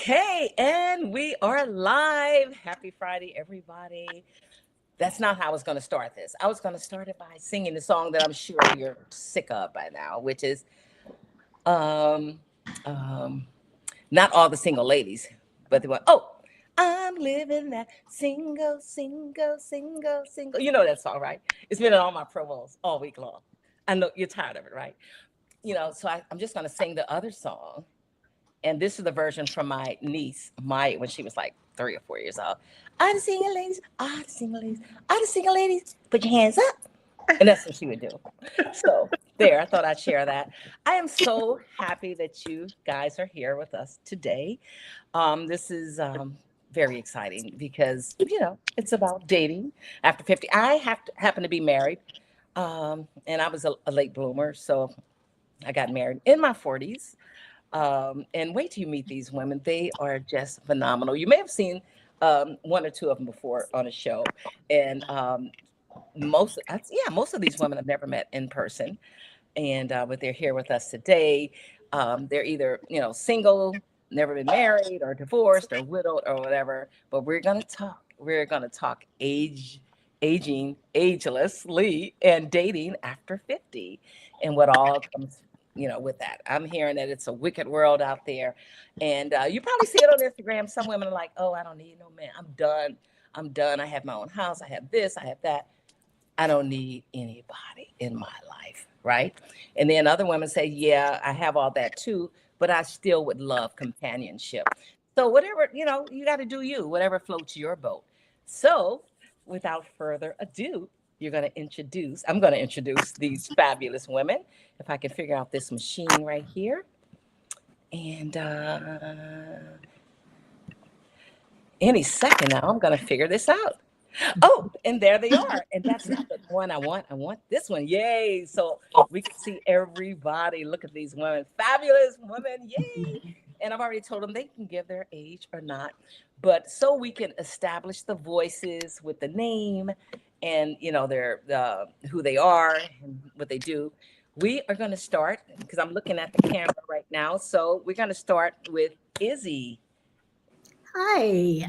Okay, and we are live. Happy Friday, everybody. That's not how I was going to start this. I was going to start it by singing the song that I'm sure you're sick of by now, which is um, um, not all the single ladies, but the one, oh, I'm living that single, single, single, single. You know that song, right? It's been in all my promos all week long. I know you're tired of it, right? So I'm just going to sing the other song. And this is the version from my niece, Maya, when she was like 3 or 4 years old. All the single ladies, all the single ladies, all the single ladies, put your hands up. And that's what she would do. So there, I thought I'd share that. I am so happy that you guys are here with us today. This is very exciting because, it's about dating after 50. I happen to be married, and I was a late bloomer. So I got married in my 40s. And wait till you meet these women. They are just phenomenal. You may have seen one or two of them before on a show. And most of these women I've never met in person. And but they're here with us today. They're either, single, never been married, or divorced, or widowed, or whatever. But we're going to talk. We're going to talk aging agelessly and dating after 50 and what all comes with that. I'm hearing that it's a wicked world out there, and you probably see it on Instagram. Some women are like, oh, I don't need no man, I'm done, I have my own house, I have this, I have that, I don't need anybody in my life, right? And then other women say, yeah, I have all that too, but I still would love companionship. So whatever, you got to do you, whatever floats your boat. So without further ado, I'm going to introduce these fabulous women. If I can figure out this machine right here. And any second now, I'm going to figure this out. Oh, and there they are. And that's not the one I want. I want this one. Yay. So we can see everybody. Look at these women. Fabulous women. Yay. And I've already told them they can give their age or not. But so we can establish the voices with the name and, their who they are and what they do. We are going to start because I'm looking at the camera right now. So we're going to start with Izzy. Hi,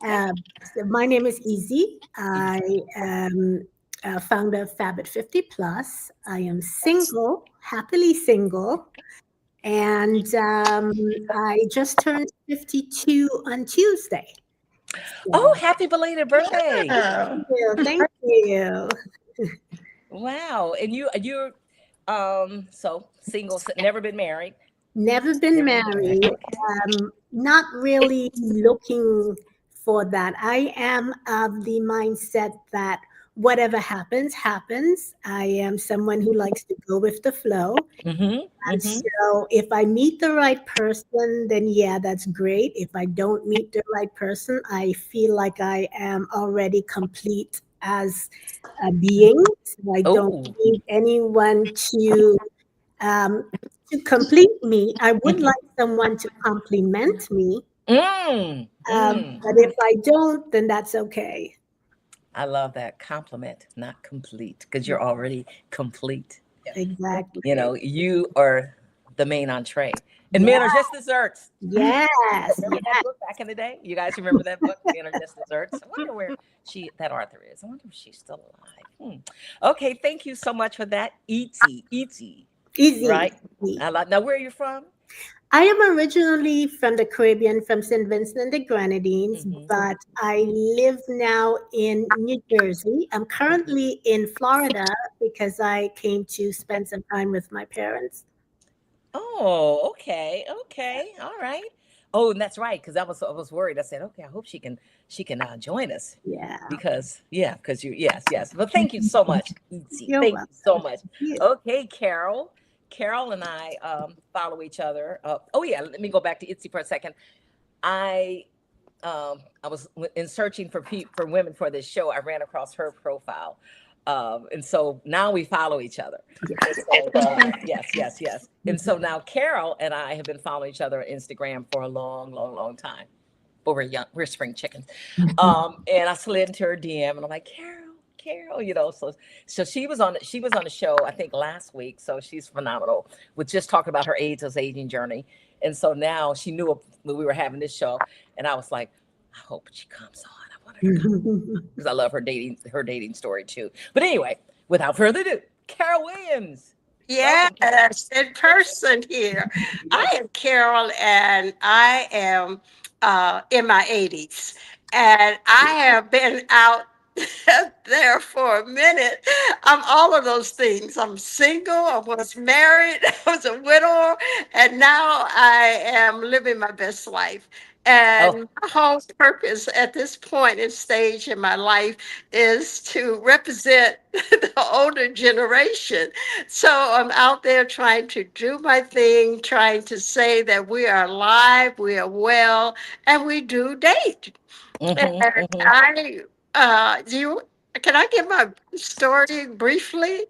so my name is Easy. I am a founder of Fab at 50 Plus. I am single, happily single, and I just turned 52 on Tuesday. Oh, happy belated birthday. Thank you. Thank you. Wow. And you're so single, never been married. Never been married. Not really looking for that. I am of the mindset that whatever happens, happens. I am someone who likes to go with the flow. Mm-hmm. And Mm-hmm. so if I meet the right person, then yeah, that's great. If I don't meet the right person, I feel like I am already complete as a being. So I don't Oh. need anyone um, to complete me. I would Mm-hmm. like someone to compliment me. Mm. Mm. But if I don't, then that's okay. I love that compliment, not complete, because you're already complete. Exactly. You are the main entree, and men Yeah. are just desserts. Yes. Remember that book back in the day? You guys remember that book, Men Are Just Desserts? I wonder where that author is. I wonder if she's still alive. Okay, thank you so much for that, E.T. Easy. Right? I like. Now, where are you from? I am originally from the Caribbean, from St. Vincent and the Grenadines, Mm-hmm. but I live now in New Jersey. I'm Mm-hmm. currently in Florida because I came to spend some time with my parents. Oh, okay, okay, all right. Oh, and that's right, because I was worried. I said, okay, I hope she can join us Yeah. because yes. But thank you so much, Itzi. You're Thank you so much. welcome. Okay, Carol and I follow each other. Oh yeah, let me go back to Itzi for a second. I I was in searching for women for this show. I ran across her profile, and so now we follow each other. And so yes. And so now Carol and I have been following each other on Instagram for a long, long, long time. But we're spring chickens. And I slid into her DM, and I'm like, Carol, so she was on the show I think last week. So she's phenomenal with just talking about her aging journey. And so now she knew when we were having this show, and I was like, I hope she comes on. I want her to come because I love her dating story too. But anyway, without further ado, Carol Williams. Welcome, Carol. Yes, in person here. I Yes. am Carol, and I am in my 80s. And I have been out there for a minute. I'm all of those things. I'm single, I was married, I was a widower, and now I am living my best life. Oh. And my whole purpose at this point and stage in my life is to represent the older generation. So I'm out there trying to do my thing, trying to say that we are alive, we are well, and we do date. And Mm-hmm, mm-hmm. you can I give my story briefly?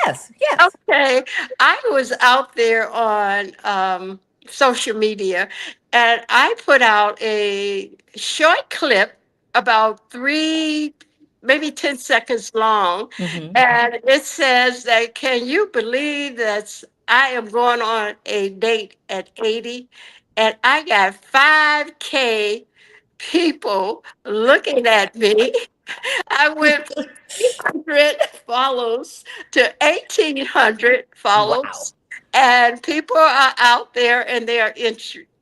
Yes, yes. Okay, I was out there on social media, and I put out a short clip about maybe 10 seconds long, Mm-hmm. and it says that, can you believe that I am going on a date at 80, and I got 5K people looking at me. I went 300 follows to 1,800 Wow. follows, and people are out there and they are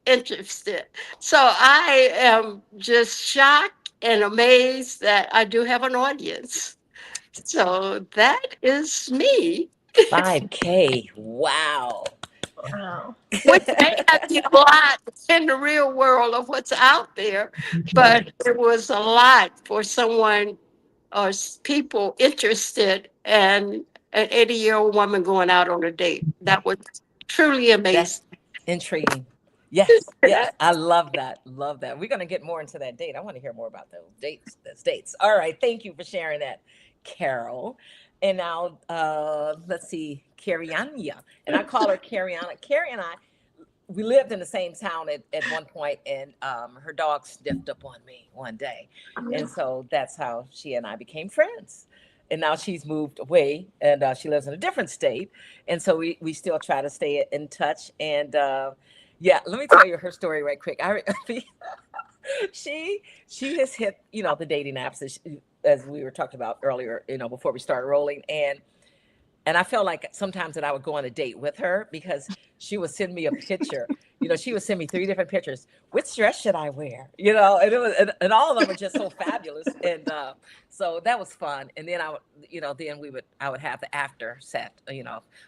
interested. So I am just shocked and amazed that I do have an audience. So that is me, 5K. Wow. Wow. which may not be a lot in the real world of what's out there, but it was a lot for someone or people interested in an 80-year-old woman going out on a date. That was truly That's amazing. intriguing. Yes, yes. I love that. Love that. We're going to get more into that date. I want to hear more about those dates. Those dates. All right. Thank you for sharing that, Carol. And now let's see, Cariania. And I call her Cariana. Carrie and I, we lived in the same town at one point, and her dog sniffed up on me one day. And so that's how she and I became friends. And now she's moved away, and she lives in a different state. And so we still try to stay in touch. And yeah, let me tell you her story right quick. She has hit, the dating apps as we were talking about earlier, before we started rolling. And I felt like sometimes that I would go on a date with her because she would send me a picture. She would send me three different pictures. Which dress should I wear? And it was, and all of them were just so fabulous. And so that was fun. And then I would have the after set,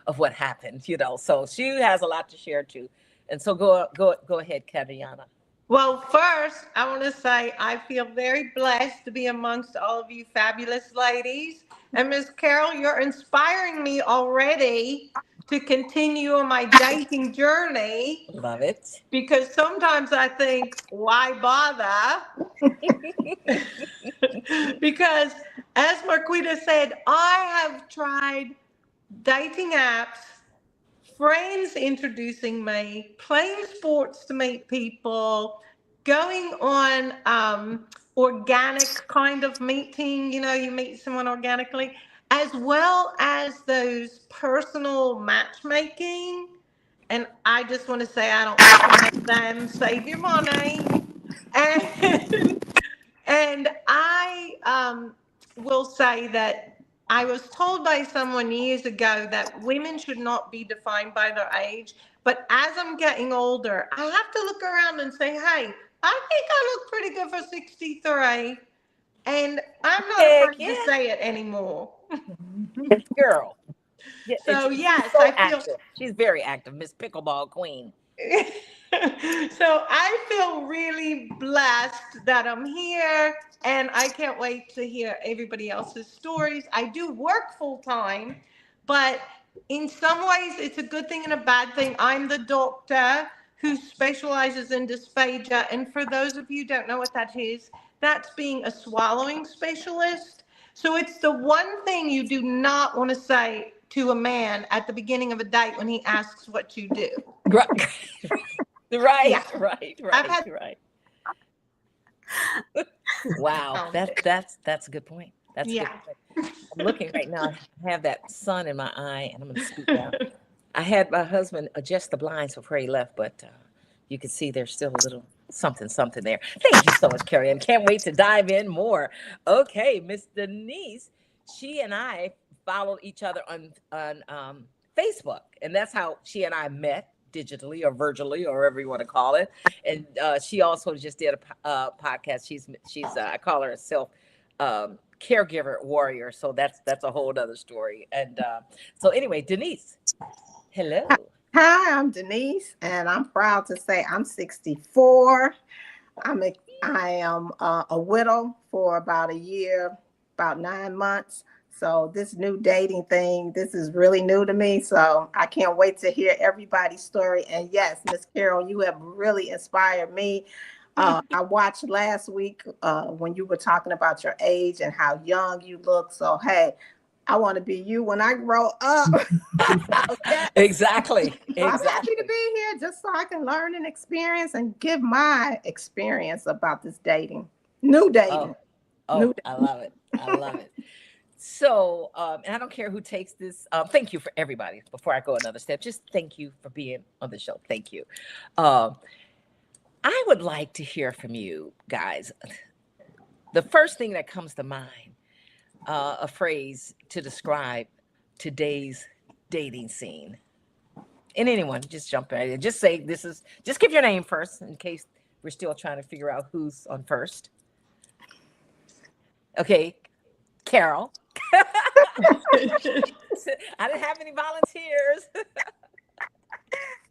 of what happened. So she has a lot to share too. And so go ahead, Kaviana. Well, first, I want to say I feel very blessed to be amongst all of you fabulous ladies. And Miss Carol, you're inspiring me already to continue on my dating journey Love it. because sometimes I think, why bother? Because, as Marquita said, I have tried dating apps, friends introducing me, playing sports to meet people, going on organic kind of meeting, you meet someone organically, as well as those personal matchmaking. And I just want to say, I don't like any of them. Save your money. And and I will say that I was told by someone years ago that women should not be defined by their age. But as I'm getting older, I have to look around and say, hey, I think I look pretty good for 63. And I'm not Heck afraid to yeah, say it anymore. girl. Yeah, and So, she's yes, so I feel active. She's very active, Miss Pickleball Queen. so I feel really blessed that I'm here and I can't wait to hear everybody else's stories. I do work full time, but in some ways it's a good thing and a bad thing. I'm the doctor who specializes in dysphagia. And for those of you who don't know what that is, that's being a swallowing specialist. So it's the one thing you do not want to say to a man at the beginning of a date when he asks what you do. Right, Yeah. right, right, I've right, had right. Wow, found it. that's a good point. That's a good Yeah. point. I'm looking right now. I have that sun in my eye, and I'm going to scoot down. I had my husband adjust the blinds before he left, but you can see there's still a little something, something there. Thank you so much, Carrie, and can't wait to dive in more. Okay, Miss Denise, she and I followed each other on Facebook, and that's how she and I met digitally or virtually or whatever you want to call it. And she also just did a podcast. She's I call her a self caregiver warrior. So that's a whole other story. And so anyway, Denise, hello. Hi, I'm Denise, and I'm proud to say I'm 64. I am a widow for about a year, about 9 months. So this new dating thing, this is really new to me. So I can't wait to hear everybody's story. And yes, Miss Carol, you have really inspired me. I watched last week when you were talking about your age and how young you look. So hey, I want to be you when I grow up. Okay. Exactly. So I'm happy to Exactly. be here just so I can learn and experience and give my experience about this dating. New dating. Oh, New oh, I love it. I love it. So, and I don't care who takes this. Thank you for everybody. Before I go another step, just thank you for being on the show. Thank you. Um, I would like to hear from you guys. The first thing that comes to mind, a phrase to describe today's dating scene. And anyone, just jump in. Just say this is. Just give your name first, in case we're still trying to figure out who's on first. Okay, Carol. I didn't have any volunteers.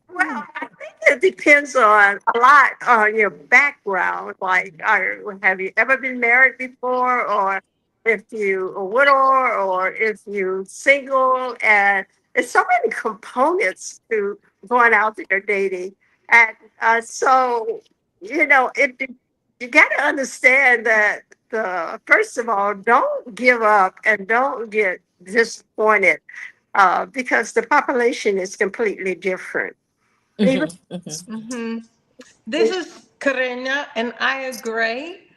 Well, I think it depends on a lot on your background. Like, have you ever been married before, or if you a widow, or if you single? And there's so many components to going out there dating, and so you got to understand that first of all, don't give up and don't get disappointed because the population is completely different. Even Hmm. Hmm. Hmm. This is Karina, and I agree.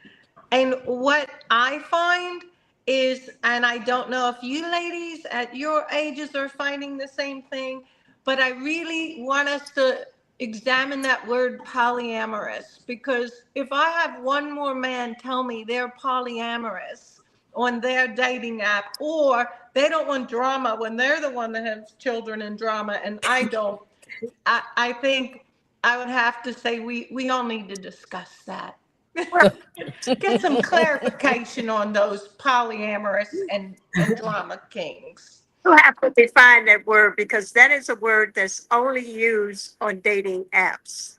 And what I find is, and I don't know if you ladies at your ages are finding the same thing, but I really want us to examine that word polyamorous, because if I have one more man tell me they're polyamorous on their dating app, or they don't want drama when they're the one that has children and drama and I don't, I think I would have to say we all need to discuss that. well, Get some clarification on those polyamorous and drama kings. you have to define that word because that is a word that's only used on dating apps.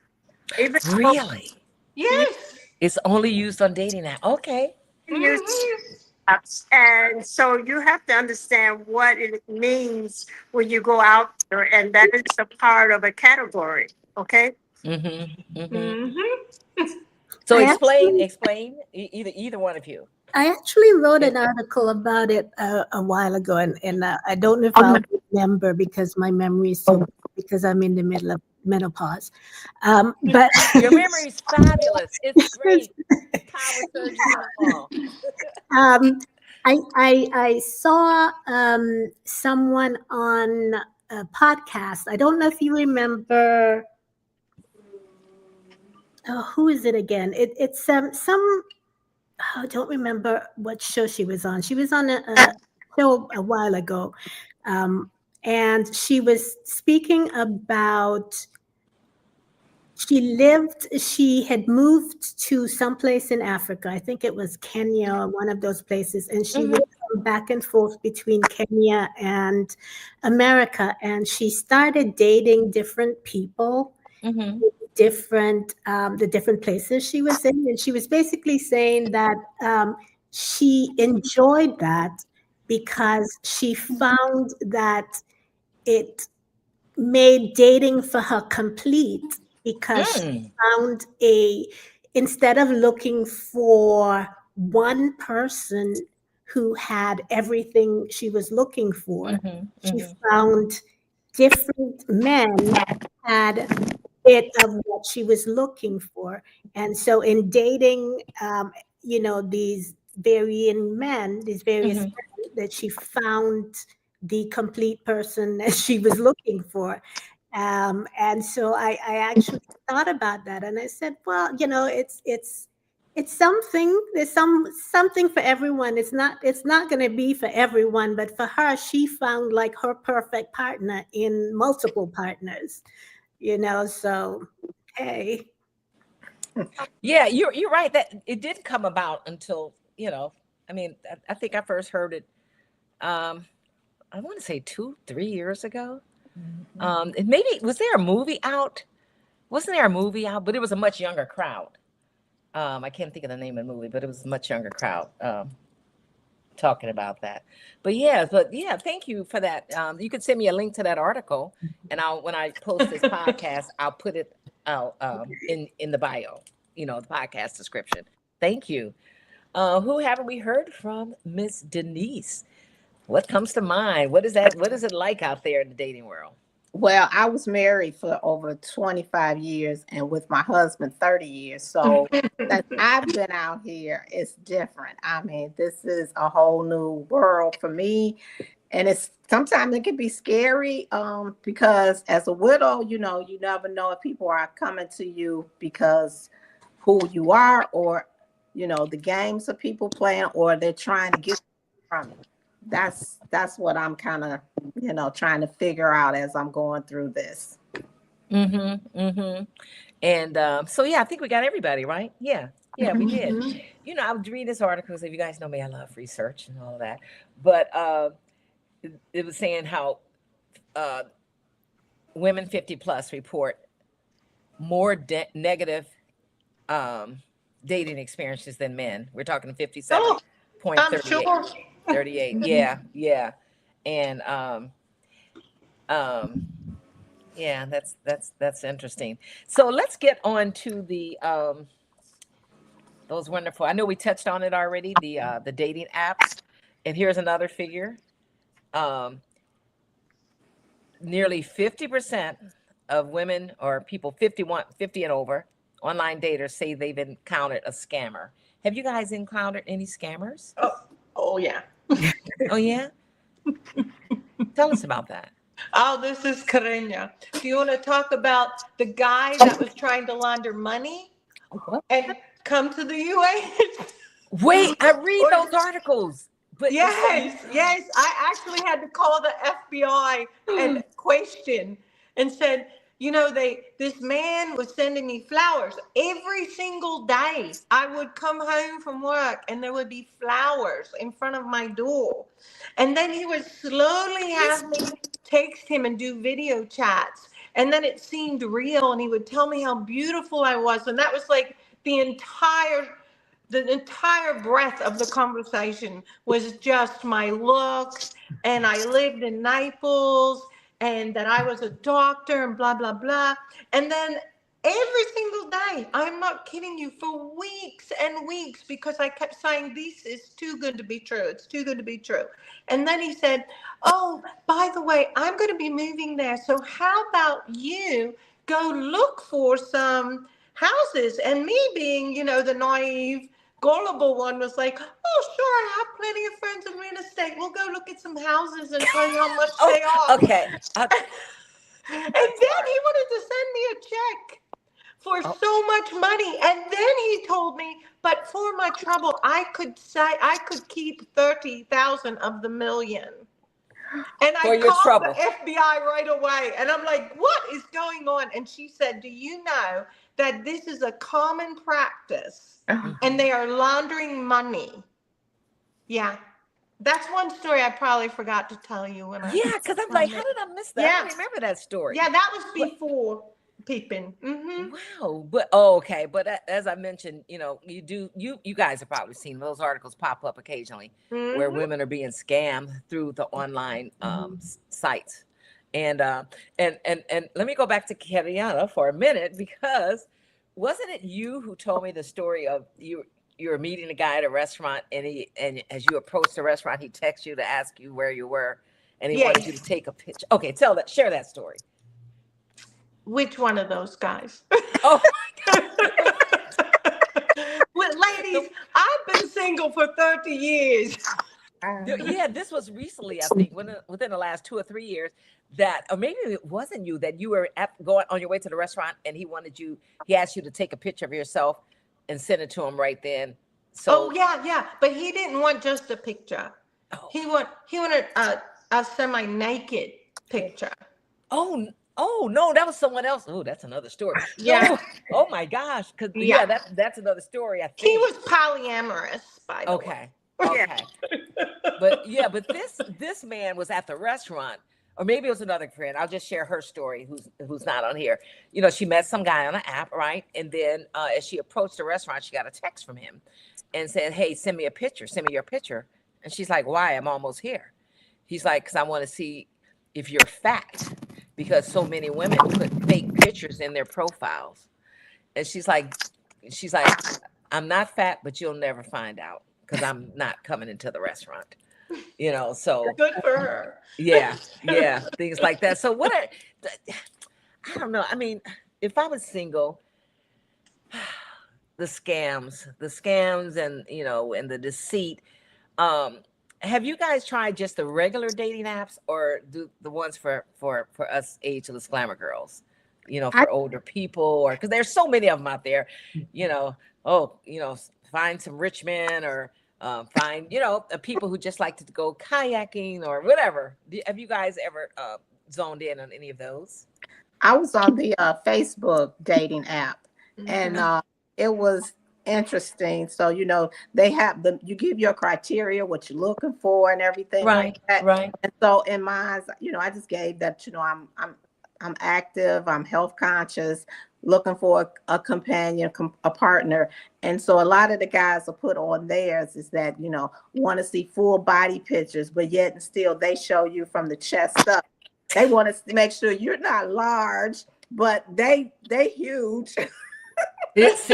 Even though Really? you Yes. It's only used on dating app. Okay. use Hmm. apps, and so you have to understand what it means when you go out there, and that is a part of a category. Okay. Mm-hmm. Mm-hmm. Hmm. So I explain, actually explain. Either one of you. I actually wrote It, an article about it a while ago, and I don't know if I'll remember because my memory is so because I'm in the middle of menopause. But your memory is fabulous. It's great. Power surgery and all. um, I saw someone on a podcast. I don't know if you remember. Oh, who is it again? It's some. Oh, I don't remember what show she was on. She was on a show a while ago, um, and she was speaking about she had moved to someplace in Africa. I think it was Kenya or one of those places. And she would Mm-hmm. come back and forth between Kenya and America. And she started dating different people, Mm-hmm. different the different places she was in. And she was basically saying that she enjoyed that because she found that it made dating for her complete because she Mm. found instead of looking for one person who had everything she was looking for, Mm-hmm. she Mm-hmm. found different men had a bit of what she was looking for. And so in dating, these varying men, these various Mm-hmm. men that she found the complete person that she was looking for. And so I actually thought about that, and I said, well, it's something. There's something for everyone. It's not going to be for everyone, but for her, she found like her perfect partner in multiple partners. So hey. Yeah, you're right that it didn't come about until, I mean, I think I first heard it, um, I want to say 2, 3 years ago. And maybe was there a movie out? Wasn't there a movie out? But it was a much younger crowd. I can't think of the name of the movie, but it was a much younger crowd talking about that. But yeah, thank you for that. You could send me a link to that article, and when I post this podcast, I'll put it out in the bio, the podcast description. Thank you. Who haven't we heard from? Miss Denise. What comes to mind? What is that? What is it like out there in the dating world? Well, I was married for over 25 years and with my husband 30 years. So that I've been out here, it's different. I mean, this is a whole new world for me. And it's sometimes it can be scary because as a widow, you never know if people are coming to you because who you are, or the games that people playing, or they're trying to get from you. That's what I'm kind of trying to figure out as I'm going through this. Mm-hmm. Mm-hmm. And so yeah, I think we got everybody, right? Yeah. Yeah, we did. I would read this article because if you guys know me, I love research and all of that. But it was saying how uh, women 50 plus report more negative um, dating experiences than men. We're talking Oh, I'm 57.38. sure. 38. Yeah, yeah. And um, yeah, that's interesting. So let's get on to the those wonderful. I know we touched on it already, the dating apps. And here's another figure. Um, Nearly 50% of women or people 50 and over, online daters say they've encountered a scammer. Have you guys encountered any scammers? Oh yeah. Oh yeah? Tell us about that. Oh, this is Karenya. Do you want to talk about the guy that was trying to launder money What? and come to the US? Wait, I read Or those articles. But yes, yes. I actually had to call the FBI and question and said, this man was sending me flowers every single day. I would come home from work and there would be flowers in front of my door. And then he would slowly have me text him and do video chats. And then it seemed real and he would tell me how beautiful I was. And that was like the entire breadth of the conversation was just my looks, and I lived in Naples, and that I was a doctor, and blah blah blah. And then every single day, I'm not kidding you, for weeks and weeks, because I kept saying, this is too good to be true, it's too good to be true. And then he said, oh, by the way, I'm going to be moving there, so how about you go look for some houses? And me being, the naive, gullible one was like, oh, sure, I have plenty of friends in real estate. We'll go look at some houses and tell you how much they are. okay. And then he wanted to send me a check for so much money. And then he told me, but for my trouble, I could keep 30,000 of the million. And For I your called trouble. the FBI right away. And I'm like, what is going on? And she said, do you know that this is a common practice and they are laundering money? Yeah. That's one story I probably forgot to tell you when I. Yeah, because I'm like, how did I miss that? I Yeah. don't remember that story. Yeah, that was before Pippin. Wow. But okay. But as I mentioned, you guys have probably seen those articles pop up occasionally where women are being scammed through the online sites. And let me go back to Keriana for a minute, because wasn't it you who told me the story of you were meeting a guy at a restaurant, and as you approached the restaurant, he texted you to ask you where you were, and he wanted you to take a picture. Okay, share that story. Which one of those guys? Oh, Well, ladies, I've been single for 30 years. Yeah, this was recently, I think, within the last 2 or 3 years, that, or maybe it wasn't you, that you were going on your way to the restaurant, and he asked you to take a picture of yourself and send it to him right then. Oh So, yeah, yeah. But he didn't want just a picture. oh, He wanted a semi naked picture. oh no, that was someone else. Oh, that's another story. Yeah, No, oh my gosh, because yeah. yeah, that's another story, I He think. was polyamorous, by the way. Okay, Yeah. okay. But yeah, but this man was at the restaurant, or maybe it was another friend. I'll just share her story, who's not on here. She met some guy on an app, right? And then as she approached the restaurant, she got a text from him and said, "Hey, send me a picture. Send me your picture." And she's like, "Why? I'm almost here." He's like, "Because I want to see if you're fat, because so many women put fake pictures in their profiles." And she's like, "I'm not fat, but you'll never find out because I'm not coming into the restaurant." So Good for her. yeah, yeah, things like that. So what are I don't know. I mean, if I was single, the scams and and the deceit. Um, have you guys tried just the regular dating apps, or do the ones for us ageless glamour girls? I For older people, or because there's so many of them out there. You know, oh, find some rich men, or find people who just like to go kayaking or whatever. Have you guys ever zoned in on any of those? I was on the Facebook dating app, and Mhm. it was interesting. So they have you give your criteria, what you're looking for, and everything like Right, that. right. And so in my eyes, I just gave that. I'm active. I'm health conscious. Looking for a companion, a partner. And so a lot of the guys will put on theirs is that want to see full body pictures, but yet and still they show you from the chest up. They want to make sure you're not large, but they huge. It's,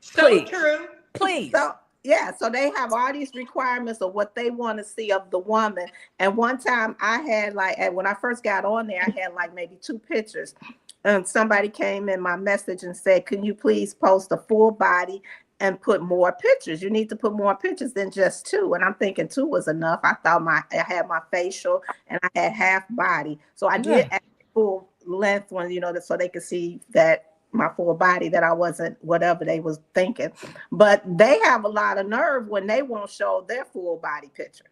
So please, true. please. So yeah, so they have all these requirements of what they want to see of the woman. And one time I had when I first got on there, I had like maybe two pictures. And somebody came in my message and said, "Can you please post a full body and put more pictures? You need to put more pictures than just two." And I'm thinking two was enough. I thought I had my facial and I had half body. So I did Yeah. add full length one, so they could see that my full body, that I wasn't whatever they was thinking. But they have a lot of nerve when they won't show their full body picture.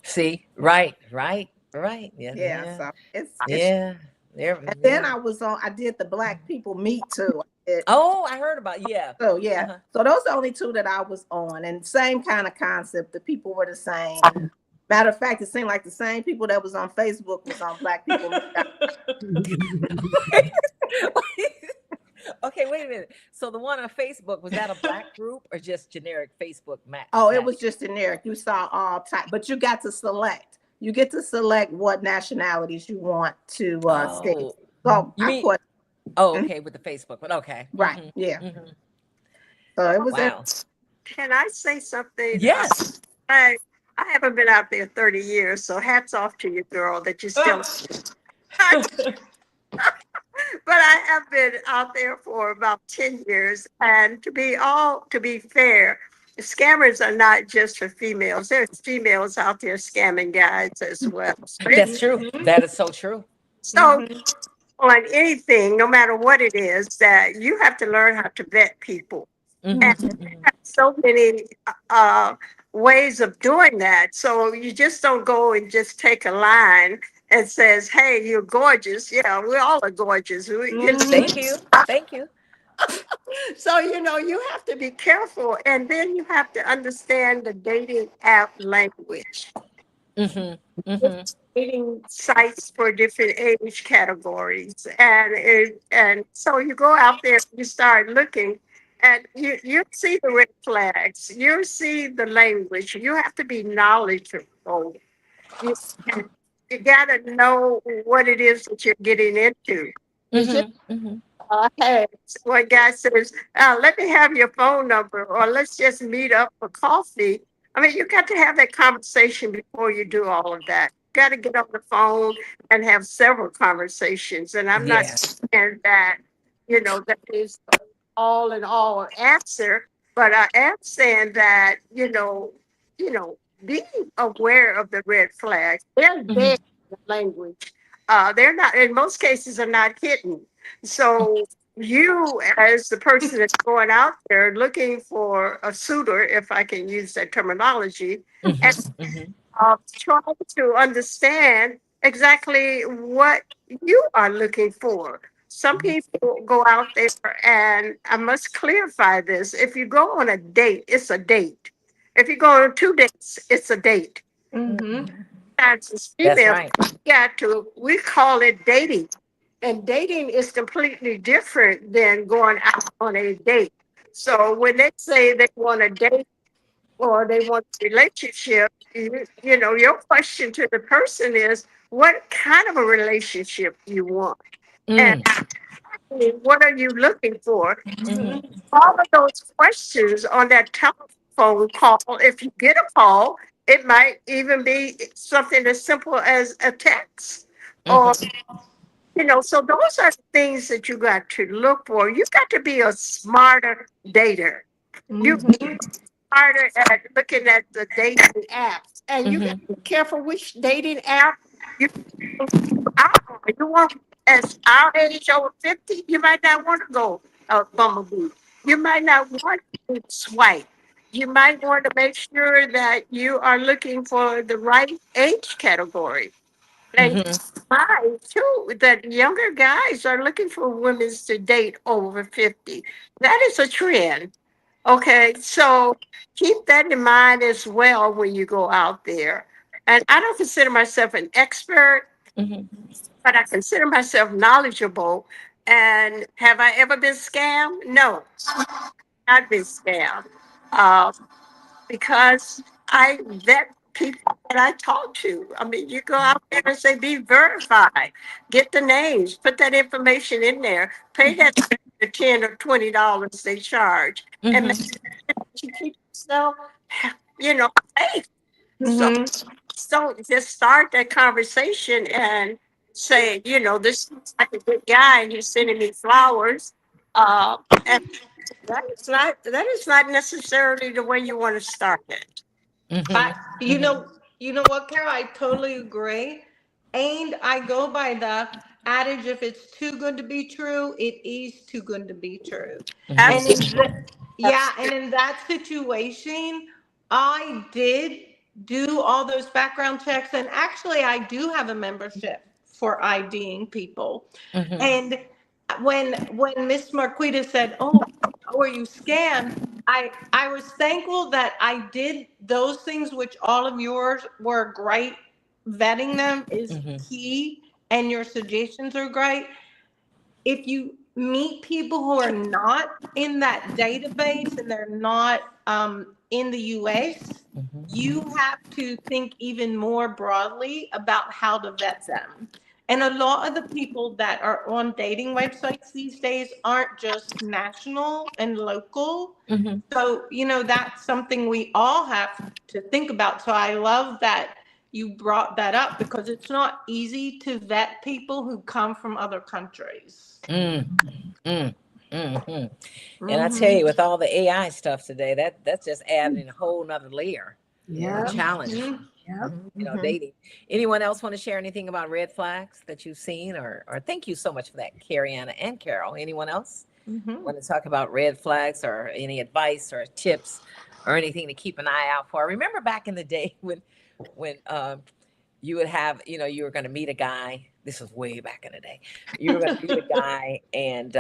See, right, right, right. Yeah, Yeah, yeah, so it's yeah. There, and then yeah. I did the Black People Meet too. Oh, I heard about. Yeah. So yeah, Uh-huh. so those are the only two that I was on, and same kind of concept. The people were the same. Matter of fact, it seemed like the same people that was on Facebook was on Black People Meet. Okay, wait a minute. So the one on Facebook, was that a black group or just generic Facebook Oh, it match? was just generic. You saw all type, but you got to select. You get to select what nationalities you want to stay. Oh, So you I mean? put Oh, mhm, okay, with the Facebook one. Okay. right, yeah. Mm-hmm. So it was Wow. Can I say something? Yes. I I haven't been out there 30 years, so hats off to you, girl, that you still. But I have been out there for about 10 years. And to be fair, scammers are not just for females. There's females out there scamming guys as well. That's true. Mhm. That is so true. So mhm, on anything, no matter what it is, that you have to learn how to vet people. And Mm-hmm. Mm-hmm. so many uh, ways of doing that. So you just don't go and just take a line and says, "Hey, you're gorgeous." Yeah, we all are gorgeous. Thank you. Thank you. So you have to be careful, and then you have to understand the dating app language. Mm-hmm. Mm-hmm. It's dating sites for different age categories, and so you go out there, you start looking, and you see the red flags, you see the language. You have to be knowledgeable. You, you got to know what it is that you're getting into. You just Mm-hmm. Mm-hmm. hey, one guy says, let me have your phone number, or let's just meet up for coffee. I mean, you got to have that conversation before you do all of that. You got to get on the phone and have several conversations. And I'm not Yeah. saying that, that is all in all answer, but I am saying that, be aware of the red flags. They're Mhm. there in the language. They're not, in most cases, are not hidden. So you, as the person that's going out there looking for a suitor, if I can use that terminology, and Mhm. Mhm. trying to understand exactly what you are looking for. Some people go out there, and I must clarify this. If you go on a date, it's a date. If you go on 2 dates, it's a date. Mm-hmm. Mhm. As a That's female, right. we call it dating. And dating is completely different than going out on a date. So when they say they want a date or they want a relationship, your question to the person is, what kind of a relationship you want? And Mm. what are you looking for? Mhm. All of those questions on that telephone call, if you get a call, it might even be something as simple as a text. Or, Mhm. so those are the things that you got to look for. You got to be a smarter dater. You Mm-hmm. smarter at looking at the dating apps. And you got Mhm. to be careful which dating app you out on. You want, as our age over 50, you might not want to go Bumblebee. You might not want to swipe. You might want to make sure that you are looking for the right age category. And Mhm. mine too, that younger guys are looking for women to date over 50. That is a trend. Okay, so keep that in mind as well when you go out there. And I don't consider myself an expert, Mhm. but I consider myself knowledgeable. And have I ever been scammed? No, I've been scammed. Uh, because I vet people that I talk to. I mean, you go out there and say, be verified, get the names, put that information in there, pay that the $10 or $20 they charge, and make Mhm. sure that you keep yourself, safe. So Mm-hmm. don't just start that conversation and say, this looks like a good guy and he's sending me flowers. And that is not necessarily the way you want to start it. I, Mhm. you Mhm. know, you know what, Carol? I totally agree. And I go by the adage, if it's too good to be true, it is too good to be true. Mhm. And in Absolutely. the, yeah, and in that situation, I did do all those background checks. And actually, I do have a membership for IDing people. Mhm. And when Miss Marquita said, "Oh, were you scammed?" I was thankful that I did those things, which all of yours were great. Vetting them is Mhm. key, and your suggestions are great. If you meet people who are not in that database and they're not in the US, Mhm. you have to think even more broadly about how to vet them. And a lot of the people that are on dating websites these days aren't just national and local. Mhm. So, that's something we all have to think about. So I love that you brought that up because it's not easy to vet people who come from other countries. Mm. Mm. Mhm. And I tell Mm-hmm. you, with all the AI stuff today, that's just adding a whole nother layer, Yeah. challenge. Mm-hmm. Yeah. Mhm. Dating. Anyone else want to share anything about red flags that you've seen, or thank you so much for that, Carrie Anna and Carol. Anyone else Mm-hmm. want to talk about red flags or any advice or tips or anything to keep an eye out for? Remember back in the day when you would have, you were going to meet a guy. This was way back in the day. You were going to meet a guy, and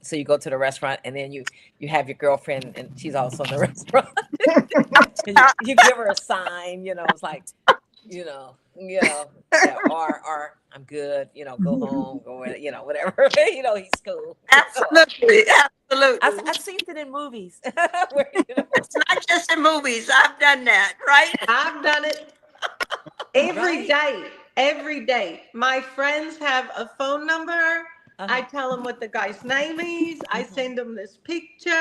so you go to the restaurant, and then you have your girlfriend, and she's also in the restaurant, and you give her a sign. It's like, yeah, or I'm good. Go home, whatever. He's cool. Absolutely. Absolutely. I've seen it in movies where It's not just in movies. I've done that, right? I've done it every right. day. Every day. My friends have a phone number. I Uh-huh. tell them what the guy's name is. I Mhm. send them this picture.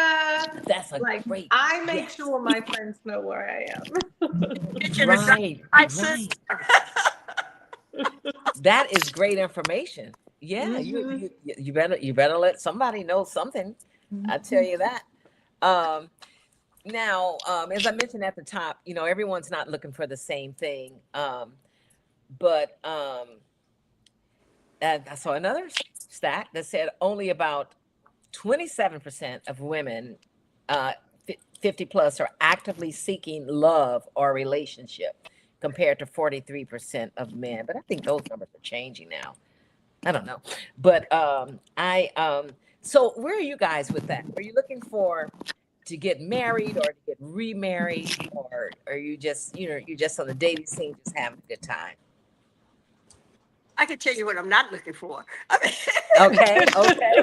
That's a Like, great, I make yes. sure my friends know where I am. Mention the driver's Right, license. right. That is great information. Yeah, you Mm-hmm. you you better let somebody know something. I tell you that. Um, Now, as I mentioned at the top, everyone's not looking for the same thing. But and I saw another stat that said only about 27% of women, uh, 50 plus, are actively seeking love or relationship, compared to 43% of men. But I think those numbers are changing now. I don't know. But so where are you guys with that? Are you looking for to get married or to get remarried, or are you just, you're just on the dating scene, just having a good time? I can tell you what I'm not looking for. I mean, Okay, okay.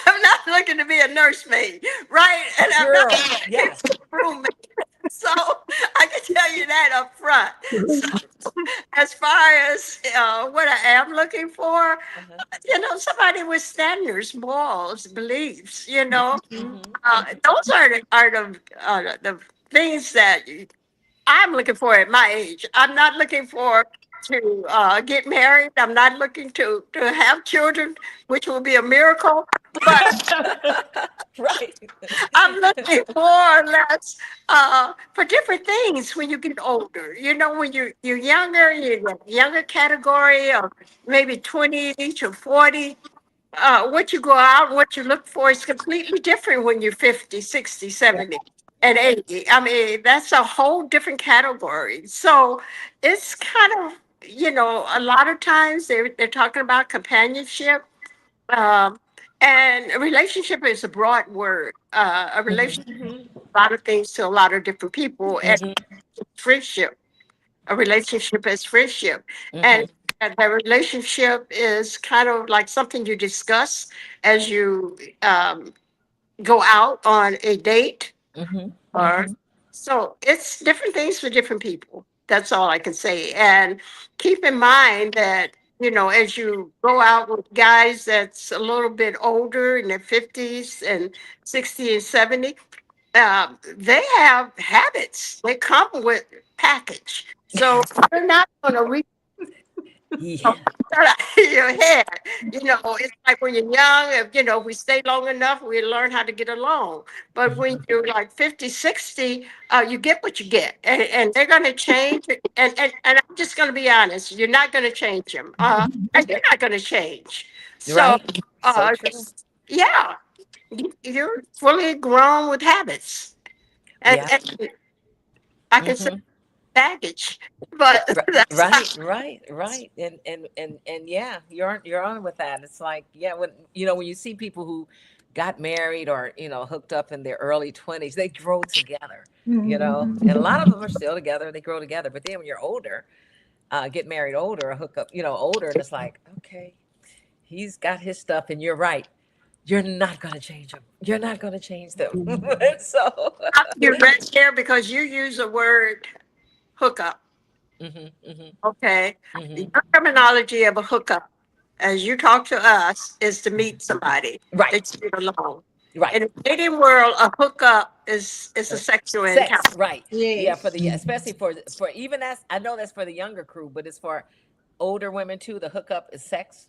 I'm not looking to be a nursemaid, right? And I'm not Girl, looking yes. for a roommate. So I can tell you that up front. So as far as what I am looking for, Uh-huh. somebody with standards, morals, beliefs, Mm-hmm. those are the things that I'm looking for at my age. I'm not looking for to get married. I'm not looking to have children, which will be a miracle. But Right. I'm looking more or less for different things when you get older. When you're younger, you're in a younger category, or maybe 20 to 40. What you go out and what you look for is completely different when you're 50, 60, Right. 70, and 80. I mean, that's a whole different category. So it's kind of, a lot of times they're talking about companionship. Um, and a relationship is a broad word. A Mm-hmm. relationship, a lot of things to a lot of different people, and Mm-hmm. friendship. A relationship is friendship, and Mm-hmm. the relationship is kind of like something you discuss as you go out on a date, Mm-hmm. or so it's different things for different people. That's all I can say. And keep in mind that as you go out with guys that's a little bit older in their 50s and 60 and 70, they have habits. They come with package. So you're not going to Yeah. your head. It's like when you're young, if we stay long enough, we learn how to get along. But when you're like 50, 60, you get what you get. And they're going to change. And I'm just going to be honest, you're not going to change them. And you're not going to change. So, Right. So true. yeah, you're fully grown with habits. Yeah. And I can say Mm-hmm. baggage, but that's Right, right, right. And yeah, you're on with that. It's like, yeah, when you see people who got married or, hooked up in their early 20s, they grow together, and a lot of them are still together, they grow together. But then when you're older, get married older, or hook up, older, and it's like, okay, he's got his stuff, and you're right. You're not gonna change them. You're not gonna change them. So you're right there because you use the word hookup. hmm hmm Okay. hmm Your terminology of a hookup, as you talk to us, is to meet somebody right, that you get along. right. In the dating world, a hookup is a sexual Sex, encounter. right. Yeah, for Yes. the especially for even that's, I know that's for the younger crew, but it's for older women too. The hookup is sex.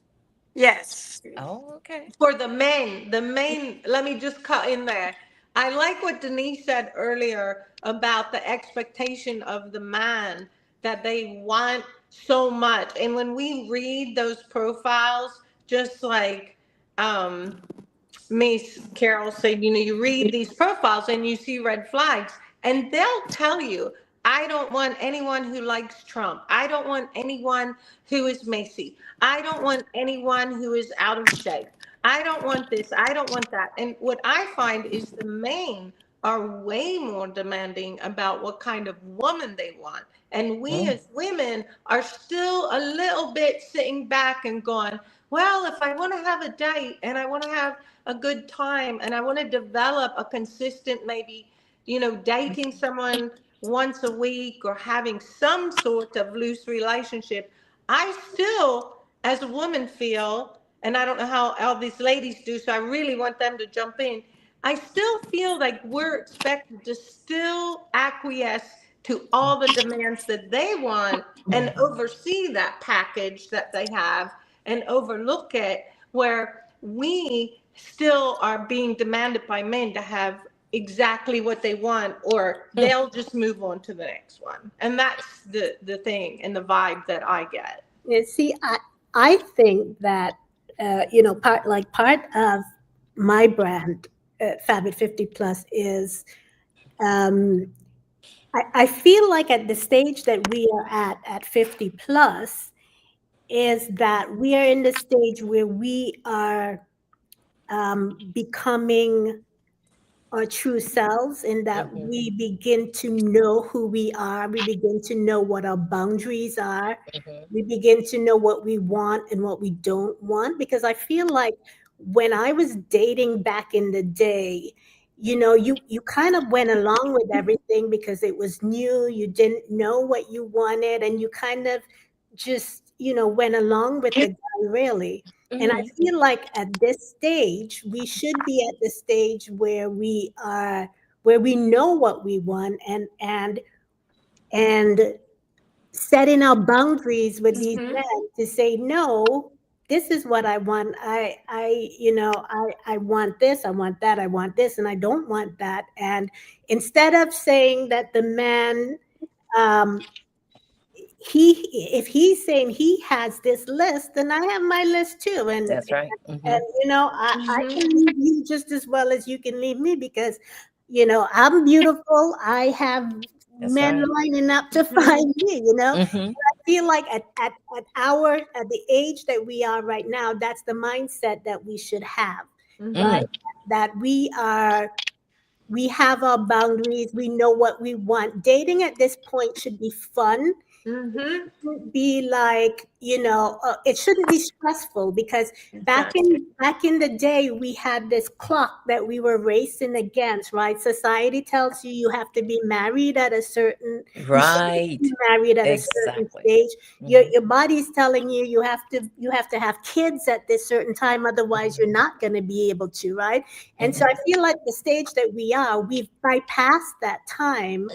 Yes. Oh, okay. For the main, let me just cut in there. I like what Denise said earlier about the expectation of the man that they want so much. And when we read those profiles, just like um Miss Carol said, you read these profiles and you see red flags, and they'll tell you, I don't want anyone who likes Trump. I don't want anyone who is Macy. I don't want anyone who is out of shape. I don't want this. I don't want that. And what I find is the men are way more demanding about what kind of woman they want. And we Mm. as women are still a little bit sitting back and going, well, if I want to have a date and I want to have a good time and I want to develop a consistent, maybe, dating someone once a week or having some sort of loose relationship, I still, as a woman, feel, and I don't know how all these ladies do, so I really want them to jump in. I still feel like we're expected to still acquiesce to all the demands that they want and oversee that package that they have and overlook it, where we still are being demanded by men to have exactly what they want, or they'll just move on to the next one. And that's the thing and the vibe that I get. Yeah, see, I think that part of my brand, Fabit 50 Plus, is um, I feel like at the stage that we are at 50 plus, is that we are in the stage where we are becoming our true selves, in that Mhm. we begin to know who we are, we begin to know what our boundaries are, Mhm. we begin to know what we want and what we don't want. Because I feel like when I was dating back in the day, you kind of went along with everything because it was new, you didn't know what you wanted, and you kind of just went along with the guy, really. And I Mhm. feel like at this stage, we should be at the stage where we know what we want, and setting our boundaries with these Mm-hmm. men to say, no, this is what I want. I want this, I want that, I want this, and I don't want that. And instead of saying that the man, um, if he's saying he has this list, then I have my list too. And That's right. and Mhm. I Mm-hmm. can leave you just as well as you can leave me, because I'm beautiful. I have That's men right. lining up to Mm-hmm. find me. Mhm. I feel like at the age that we are right now, that's the mindset that we should have, right? Mm. Mm-hmm. That we have our boundaries. We know what we want. Dating at this point should be fun. Mm-hmm. Be like, it shouldn't be stressful, because Exactly. back in the day, we had this clock that we were racing against, right? Society tells you you have to be married at a certain you should be Right. married at a certain Exactly. stage. Mhm. Your body's telling you you have to have kids at this certain time, otherwise you're not going to be able to, right? And so Mhm. I feel like the stage that we are, we've bypassed that time.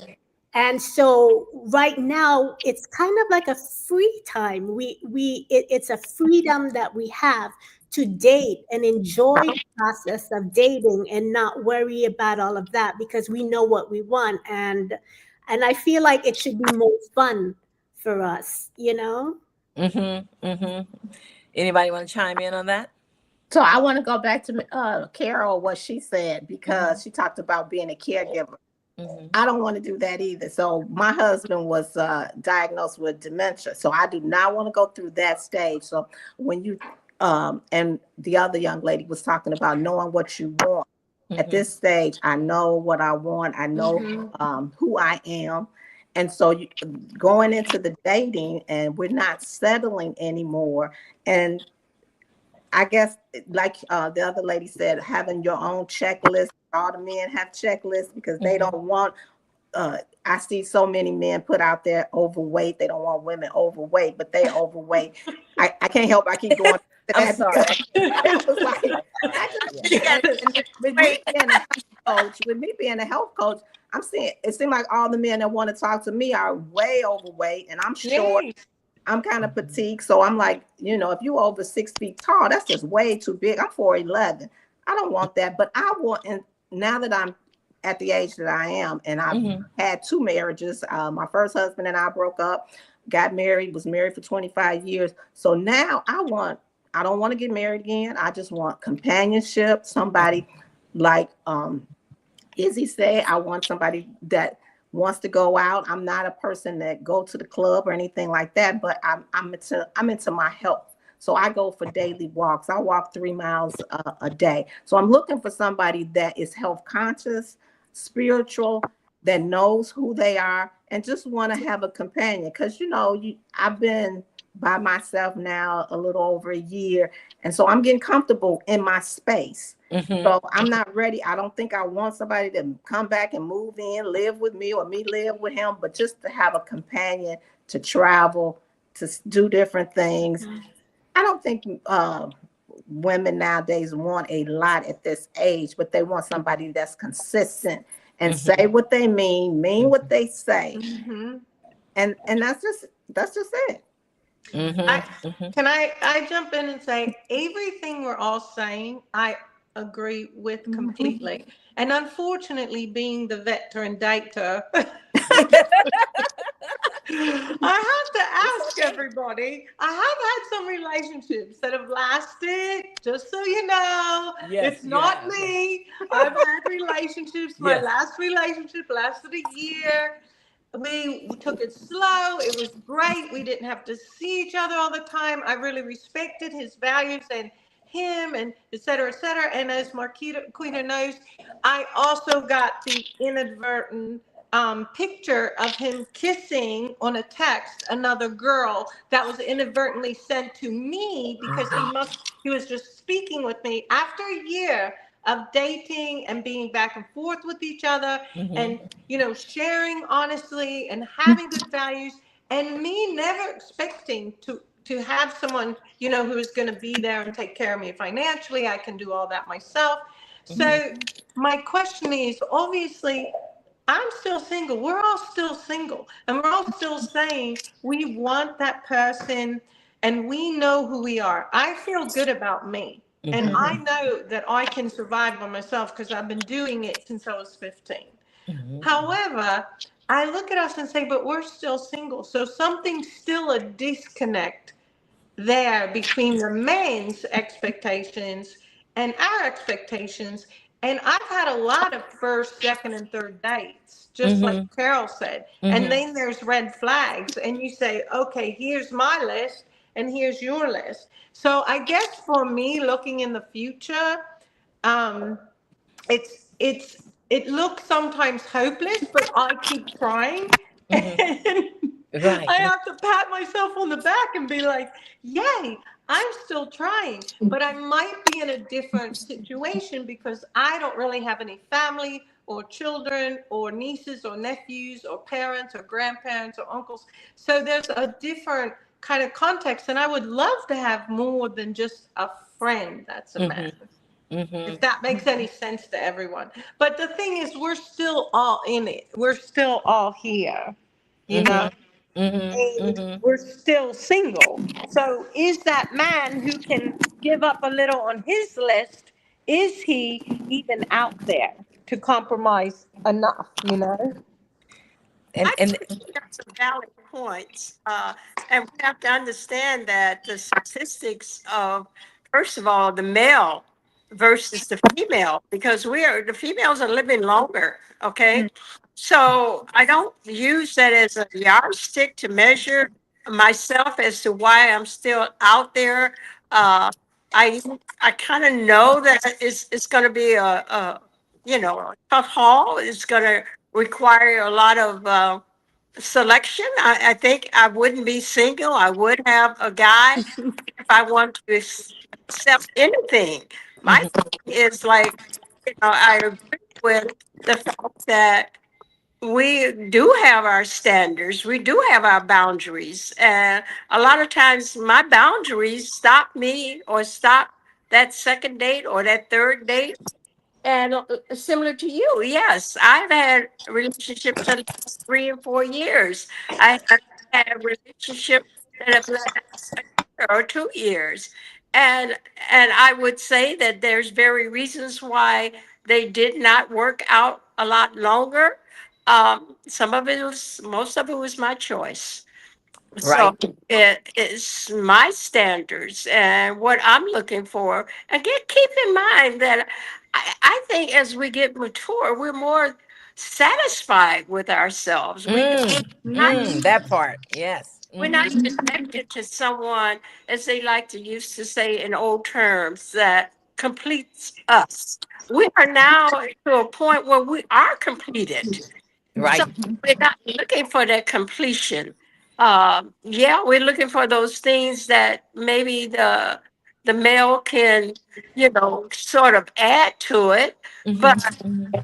And so right now it's kind of like a free time. It's a freedom that we have to date and enjoy the process of dating and not worry about all of that, because we know what we want. And I feel like it should be more fun for us. Mhm. Mhm. Anybody want to chime in on that? So I want to go back to Carol, what she said, Mhm. because she talked about being a caregiver. Mhm. I don't want to do that either. So my husband was diagnosed with dementia. So I do not want to go through that stage. So when you and the other young lady was talking about knowing what you want. At Mhm. this stage, I know what I want. I know Mm-hmm. who I am. And so going into the dating, and we're not settling anymore. And I guess, like the other lady said, having your own checklist. All the men have checklists because they Mhm. don't want. I see so many men put out there overweight. They don't want women overweight, but they're overweight. I can't help. I keep going to I'm that sorry. because I was like, I just Yeah. You got and with me wait. being a health coach, I'm seeing it seems like all the men that want to talk to me are way overweight, and I'm short. Yay. I'm kind of petite, so I'm like, if you over 6 feet tall, that's just way too big. I'm 4'11". I don't want that, but I want. And now that I'm at the age that I am, and I've Mhm. had two marriages. My first husband and I broke up, got married, was married for 25 years. So now I don't want to get married again. I just want companionship, somebody like Izzy said, I want somebody that wants to go out. I'm not a person that go to the club or anything like that, but I'm into my health. So I go for daily walks. I walk 3 miles a day. So I'm looking for somebody that is health conscious, spiritual, that knows who they are, and just want to have a companion. Because I've been by myself now a little over a year, and so I'm getting comfortable in my space. Mhm. So I'm not ready. I don't think I want somebody to come back and move in, live with me, or me live with him, but just to have a companion, to travel, to do different things. I don't think women nowadays want a lot at this age, but they want somebody that's consistent and say Mhm. what they mean what Mhm. they say, Mm-hmm. and that's just it. Mhm. I Mhm. can I jump in and say everything we're all saying. I agree with Mhm. completely. And unfortunately, being the veteran dater, I have to It's ask okay. everybody. I have had some relationships that have lasted, just so you know. Yes, It's you not have. me. I've had relationships. My Yes. last relationship lasted a year. We took it slow. It was great. We didn't have to see each other all the time. I really respected his values and him and et cetera, et cetera. And as Marquita Quita knows, I also got the inadvertent picture of him kissing on a text another girl that was inadvertently sent to me because he was just speaking with me after a year of dating and being back and forth with each other Mm-hmm. and sharing honestly and having good values and me never expecting to have someone who is going to be there and take care of me financially. I can do all that myself. Mm-hmm. So my question is, obviously I'm still single. We're all still single. And we're all still saying we want that person and we know who we are. I feel good about me. And Mm-hmm. I know that I can survive by myself because I've been doing it since I was 15. Mm-hmm. However, I look at us and say, but we're still single. So something's still a disconnect there between the men's expectations and our expectations. And I've had a lot of first, second, and third dates, just like Mm-hmm. Carol said. And Mm-hmm. then there's red flags, and you say, okay, here's my list, and here's your list. So I guess for me, looking in the future, um, it looks sometimes hopeless, but I keep trying. Mm-hmm. And Right. I have to pat myself on the back and be like, yay, I'm still trying. But I might be in a different situation because I don't really have any family or children or nieces or nephews or parents or grandparents or uncles. So there's a different kind of context. And I would love to have more than just a friend that's a man, Mm-hmm. Mm-hmm. if that makes any sense to everyone. But the thing is, we're still all in it. We're still all here, you know, Mm-hmm. Mm-hmm. and Mm-hmm. we're still single. So, is that man who can give up a little on his list, is he even out there to compromise enough, you know? And I and think you have some valid points. And we have to understand that the statistics of, first of all, the male versus the female, because the females are living longer. Okay. So I don't use that as a yardstick to measure myself as to why I'm still out there. Uh, I I kind of know that it's going to be a tough haul. It's going to require a lot of selection. I think I wouldn't be single. I would have a guy if I want to accept anything. My Mhm. thing is like, I agree with the fact that we do have our standards, we do have our boundaries. And a lot of times my boundaries stop me or stop that second date or that third date. And similar to you, yes, I've had relationships that last 3 and 4 years. I have had relationships that have lasted a year or 2 years. And and I would say that there's very reasons why they did not work out a lot longer. Some of it was, most of it was my choice. So Right. it is my standards and what I'm looking for. Again, keep in mind that I think as we get mature, we're more satisfied with ourselves. Not That part. Yes. we're Mm-hmm. not connected to someone, as they like to used to say in old terms, that completes us. We are now to a point where we are completed. So Right. we're not looking for that completion. Yeah, we're looking for those things that maybe the male can, sort of add to it. Mm-hmm. But Mm-hmm.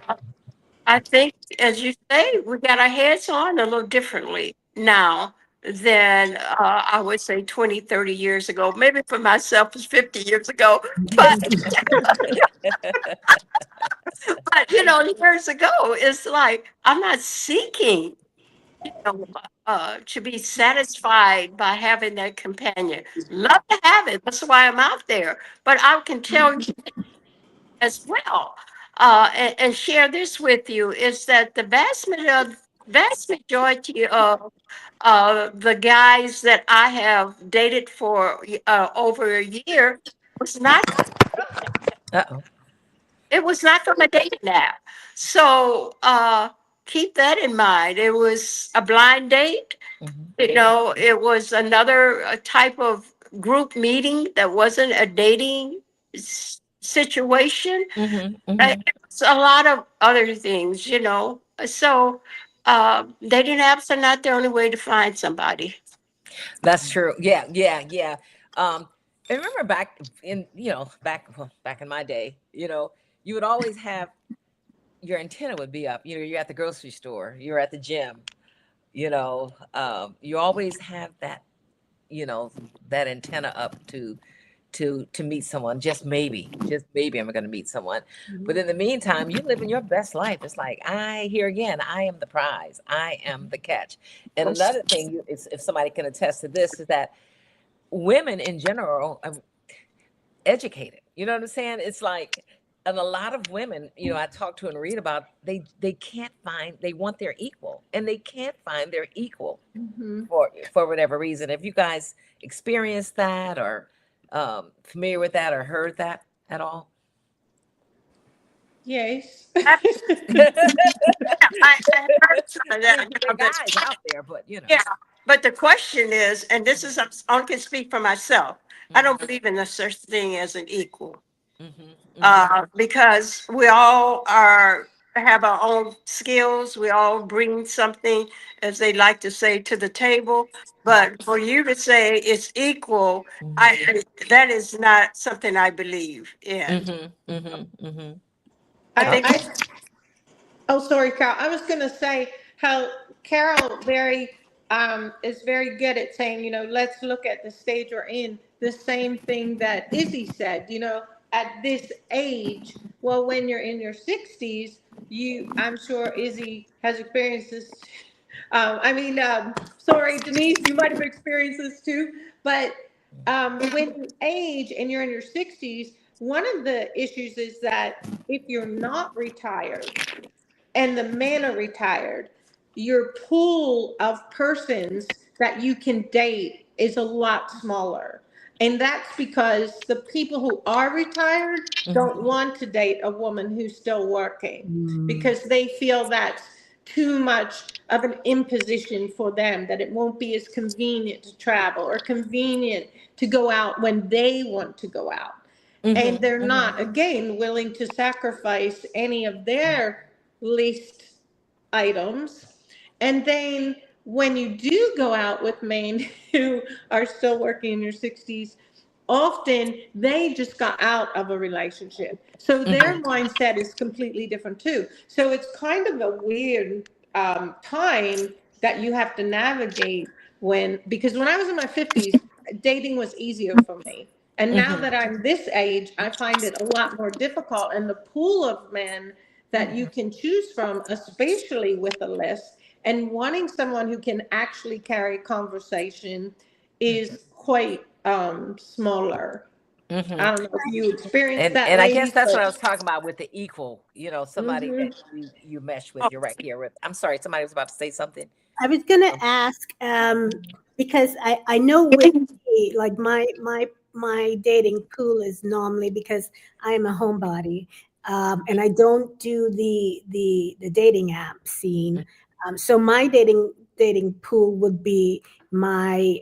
I think, as you say, we got our heads on a little differently now than I would say 20, 30 years ago. Maybe for myself, it's 50 years ago. But, years ago, it's like I'm not seeking know, to be satisfied by having that companion. Love to have it. That's why I'm out there. But I can tell you as well, and share this with you, is that the vast majority of the guys that I have dated for over a year was not. Uh-oh. It was not from a dating app. So keep that in mind. It was a blind date. Mm-hmm. You know, it was another type of group meeting that wasn't a dating situation. Mm-hmm. Mm-hmm. It's a lot of other things, you know. So dating apps are not the only way to find somebody. That's true. Yeah, yeah, yeah. I remember back in, back in my day, you would always have your antenna would be up. You're at the grocery store, you're at the gym, you always have you know, that antenna up to meet someone. Just maybe I'm going to meet someone. But in the meantime, you live in your best life. It's like, I here again, I am the prize, I am the catch. And another thing, if somebody can attest to this, is that women in general are educated. You know what I'm saying? It's like, and a lot of women, I talk to and read about, they can't find, they want their equal, and they can't find their equal Mhm. for whatever reason. Have you guys experienced that, or familiar with that, or heard that at all? Yes. I, I I heard some of that. mean, You there know, are that's, guys out there, but yeah, but the question is, and this is, I can speak for myself. I don't Mhm, believe in the such thing as an equal. mhm, mhm, Because we all are have our own skills. We all bring something, as they like to say, to the table. But for you to say it's equal, mhm, I that is not something I believe in. mhm, mhm, mhm. I think I Oh, sorry, Carol. I was going to say how Carol is very good at saying, let's look at the stage we're in. The same thing that Izzy said, at this age. Well, when you're in your 60s, I'm sure Izzy has experienced this. Sorry, Denise, you might have experienced this too. But when you age and you're in your 60s, one of the issues is that if you're not retired, and the men are retired, your pool of persons that you can date is a lot smaller. And that's because the people who are retired don't Mhm, want to date a woman who's still working Mm. because they feel that's too much of an imposition for them, that it won't be as convenient to travel or convenient to go out when they want to go out. And mhm, they're mhm, not, again, willing to sacrifice any of their list items. And then when you do go out with men who are still working in their 60s, often they just got out of a relationship. So their mhm, mindset is completely different too. So it's kind of a weird time that you have to navigate because when I was in my 50s, dating was easier for me. And now mhm, that I'm this age, I find it a lot more difficult. And the pool of men that you can choose from, especially with a list, and wanting someone who can actually carry conversation is quite smaller. mhm. I don't know if you experienced that, And I guess ladies, that's what I but was talking about with the equal, somebody that mhm. you mesh with. You're right here with. I'm sorry, somebody was about to say something. I was gonna Um, ask, because I know with me, like my dating pool is normally, because I am a homebody, and I don't do the dating app scene. So my dating pool would be my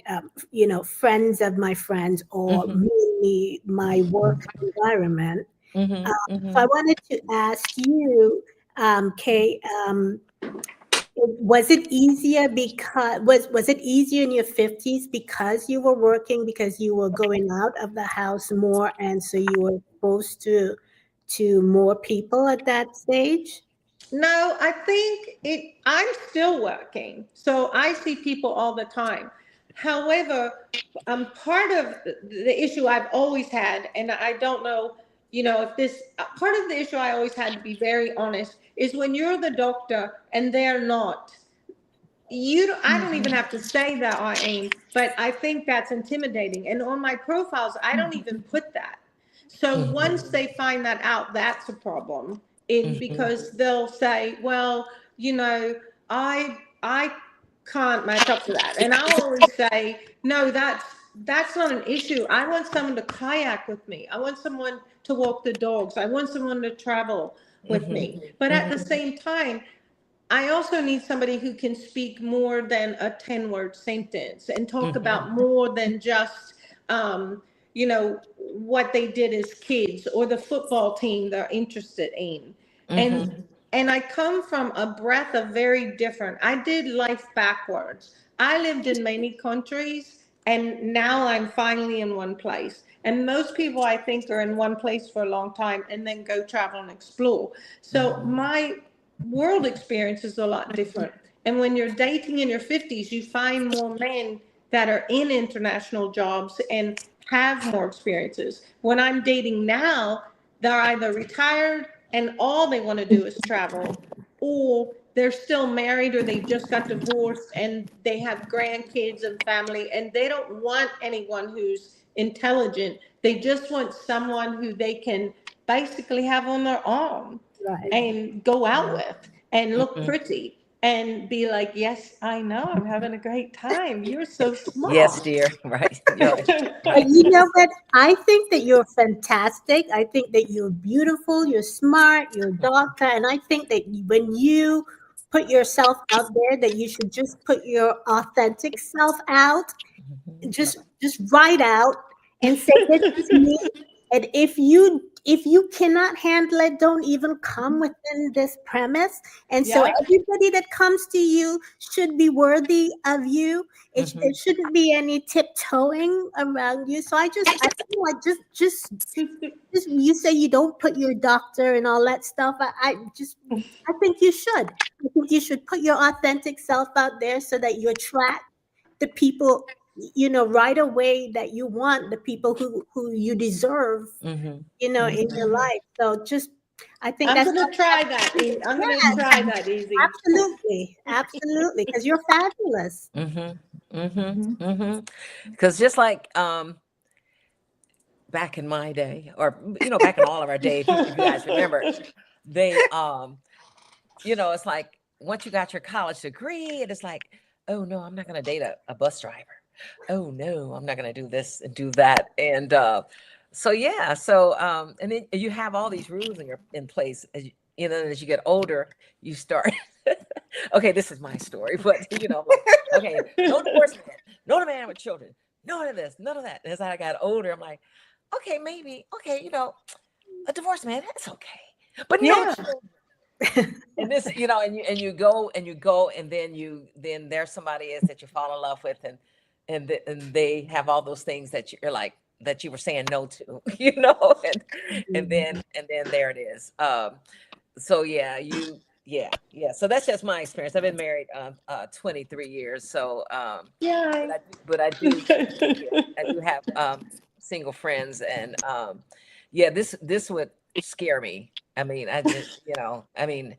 friends of my friends, or mhm, mainly my work environment. mhm, So I mhm, wanted to ask you, Kay, was it easier because was it easier in your 50s because you were working, because you were going out of the house more, and so you were exposed to more people at that stage? No, I think I'm still working, so I see people all the time. However, part of the issue I've always had, and I don't know, if this part of the issue I always had, to be very honest, is when you're the doctor and they're not. I don't even have to say that I am, but I think that's intimidating. And on my profiles, I don't even put that. So Mhm. once they find that out, that's a problem. Mhm. Because they'll say, well, you know, I can't match up to that. And I'll always say, no, that's not an issue. I want someone to kayak with me. I want someone to walk the dogs. I want someone to travel with Mhm. me. But at the Mhm. same time, I also need somebody who can speak more than a 10-word sentence and talk Mhm. about more than just, um, what they did as kids or the football team they're interested in. And Mhm. and I come from a breadth of very different. I did life backwards. I lived in many countries and now I'm finally in one place. And most people I think are in one place for a long time and then go travel and explore. So Mhm. my world experience is a lot different. And when you're dating in your 50s, you find more men that are in international jobs and have more experiences. When I'm dating now, they're either retired and all they want to do is travel, or they're still married or they just got divorced and they have grandkids and family and they don't want anyone who's intelligent. They just want someone who they can basically have on their arm Right. and go out with and look Mhm. pretty and be like, yes, I know, I'm having a great time. You're so Yes, smart. dear. Right. You're right. But Right. you know what? I think that you're fantastic. I think that you're beautiful, you're smart, you're a doctor. And I think that when you put yourself out there, that you should just put your authentic self out, Mhm. just write out and say, this is me. And if you cannot handle it, don't even come within this premise. And so Yeah. everybody that comes to you should be worthy of you. There Mhm. shouldn't be any tiptoeing around you. So I feel like just you say you don't put your doctor and all that stuff. I think you should. I think you should put your authentic self out there so that you attract the people, right away, that you want, the people who you deserve, Mhm. in Mhm. your life. So just, I think I'm that's gonna try that. I'm gonna yes, try that, Easy. absolutely, absolutely, because you're fabulous. Mhm. Mhm. Mhm. Because just like back in my day, or back in all of our day, if you guys remember, they it's like once you got your college degree, and it's like, oh no, I'm not gonna date a bus driver. Oh no, I'm not gonna do this and do that. And so yeah, so and then you have all these rules in place as as you get older, you start okay, this is my story, but I'm like, okay, no divorce man, no man with children, none of this, none of that. And as I got older, I'm like, okay, maybe, okay, a divorced man, that's okay. But no Yeah. children. And this, and you go, and then there's somebody else that you fall in love with, and they have all those things that you're like that you were saying no to, and then there it is. So yeah, yeah. So that's just my experience. I've been married 23 years. So but Yay. I do have single friends, and yeah, this would scare me. I mean, I just, I mean,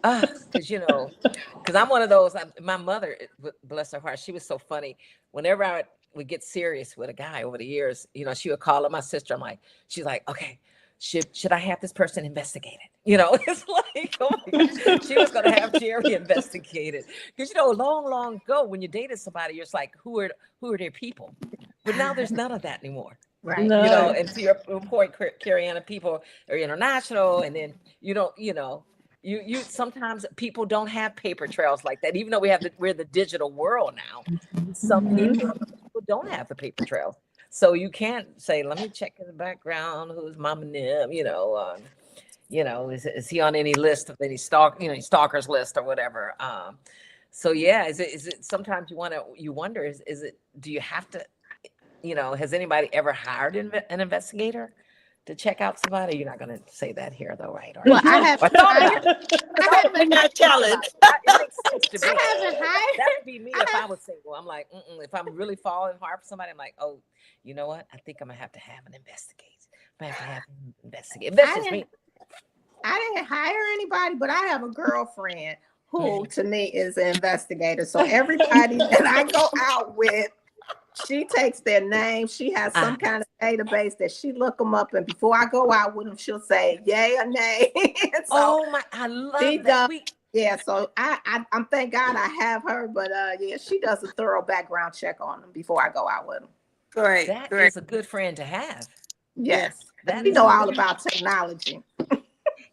because I'm one of those. My mother, bless her heart, she was so funny. Whenever I would get serious with a guy over the years, she would call up my sister. She's like, okay, should I have this person investigated? It's like, oh my God, she was gonna have Jerry investigated because long, long ago when you dated somebody, you're just like, who are their people? But now there's none of that anymore. Right. No. And to your point, Carrie Ann, people are international, and then you don't, you sometimes people don't have paper trails like that. Even though we're the digital world now, some Mhm. people don't have the paper trails. So you can't say, let me check in the background, who's Mama Nim, is he on any list of any stalkers list or whatever. So yeah, is it sometimes you wonder, is it, do you have to, has anybody ever hired an investigator to check out somebody? You're not going to say that here, though, right? Well, Or thought I, about it. I We're haven't, not Think telling. about it. It makes sense to me. I haven't That hired, would be me I if have, I was single. I'm like, if I'm really falling hard for somebody, I'm like, oh, you know what? I think I'm gonna have to have an investigate. I'm gonna have to have him investigate. That's I just me. didn't, I didn't hire anybody, but I have a girlfriend who Mhm. to me is an investigator. So everybody that I go out with, she takes their name. She has some Ah, kind of database that she look them up, and before I go out with them, she'll say yay or nay. So Oh my, I she love that. does. Yeah, so I'm thank God I have her, but yeah, she does a thorough background check on them before I go out with them. Great, That great. is a good friend to have. Yeah. Yes, That she is know a all good. about technology.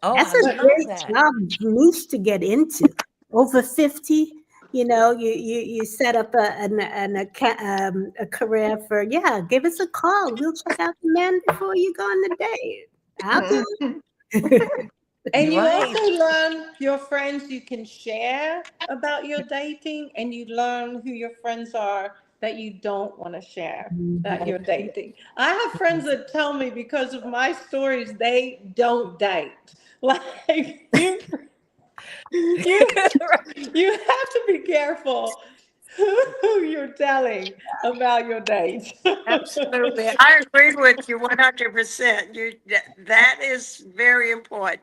Oh, That's I a love great that. job niche to get into. Over 50, you set up a career for, yeah, give us a call. We'll check out the men before you go on the date. I'll do Mhm. it. And you Right. also learn your friends you can share about your dating, and you learn who your friends are that you don't want to share that you're dating. I have friends that tell me because of my stories, they don't date. Like you you have to be careful who you're telling about your dates. Absolutely. I agree with you 100%. That is very important.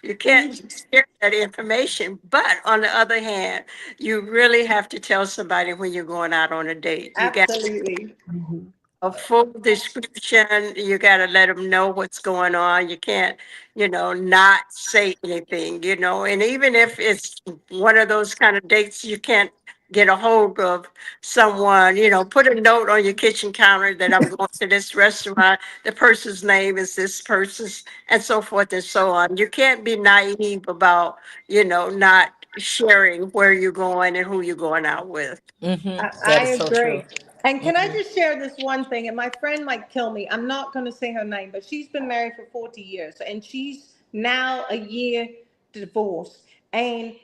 You can't just share that information. But on the other hand, you really have to tell somebody when you're going out on a date. You got Absolutely. Mhm. a full description. You got to let them know what's going on. You can't, not say anything, and even if it's one of those kind of dates you can't get a hold of someone, put a note on your kitchen counter that I'm going to this restaurant. The person's name is this person's, and so forth and so on. You can't be naive about, not sharing where you're going and who you're going out with. I That is so agree. true. And can I Hmm. just share this one thing? And my friend might kill me. I'm not going to say her name, but she's been married for 40 years and she's now a year divorced. And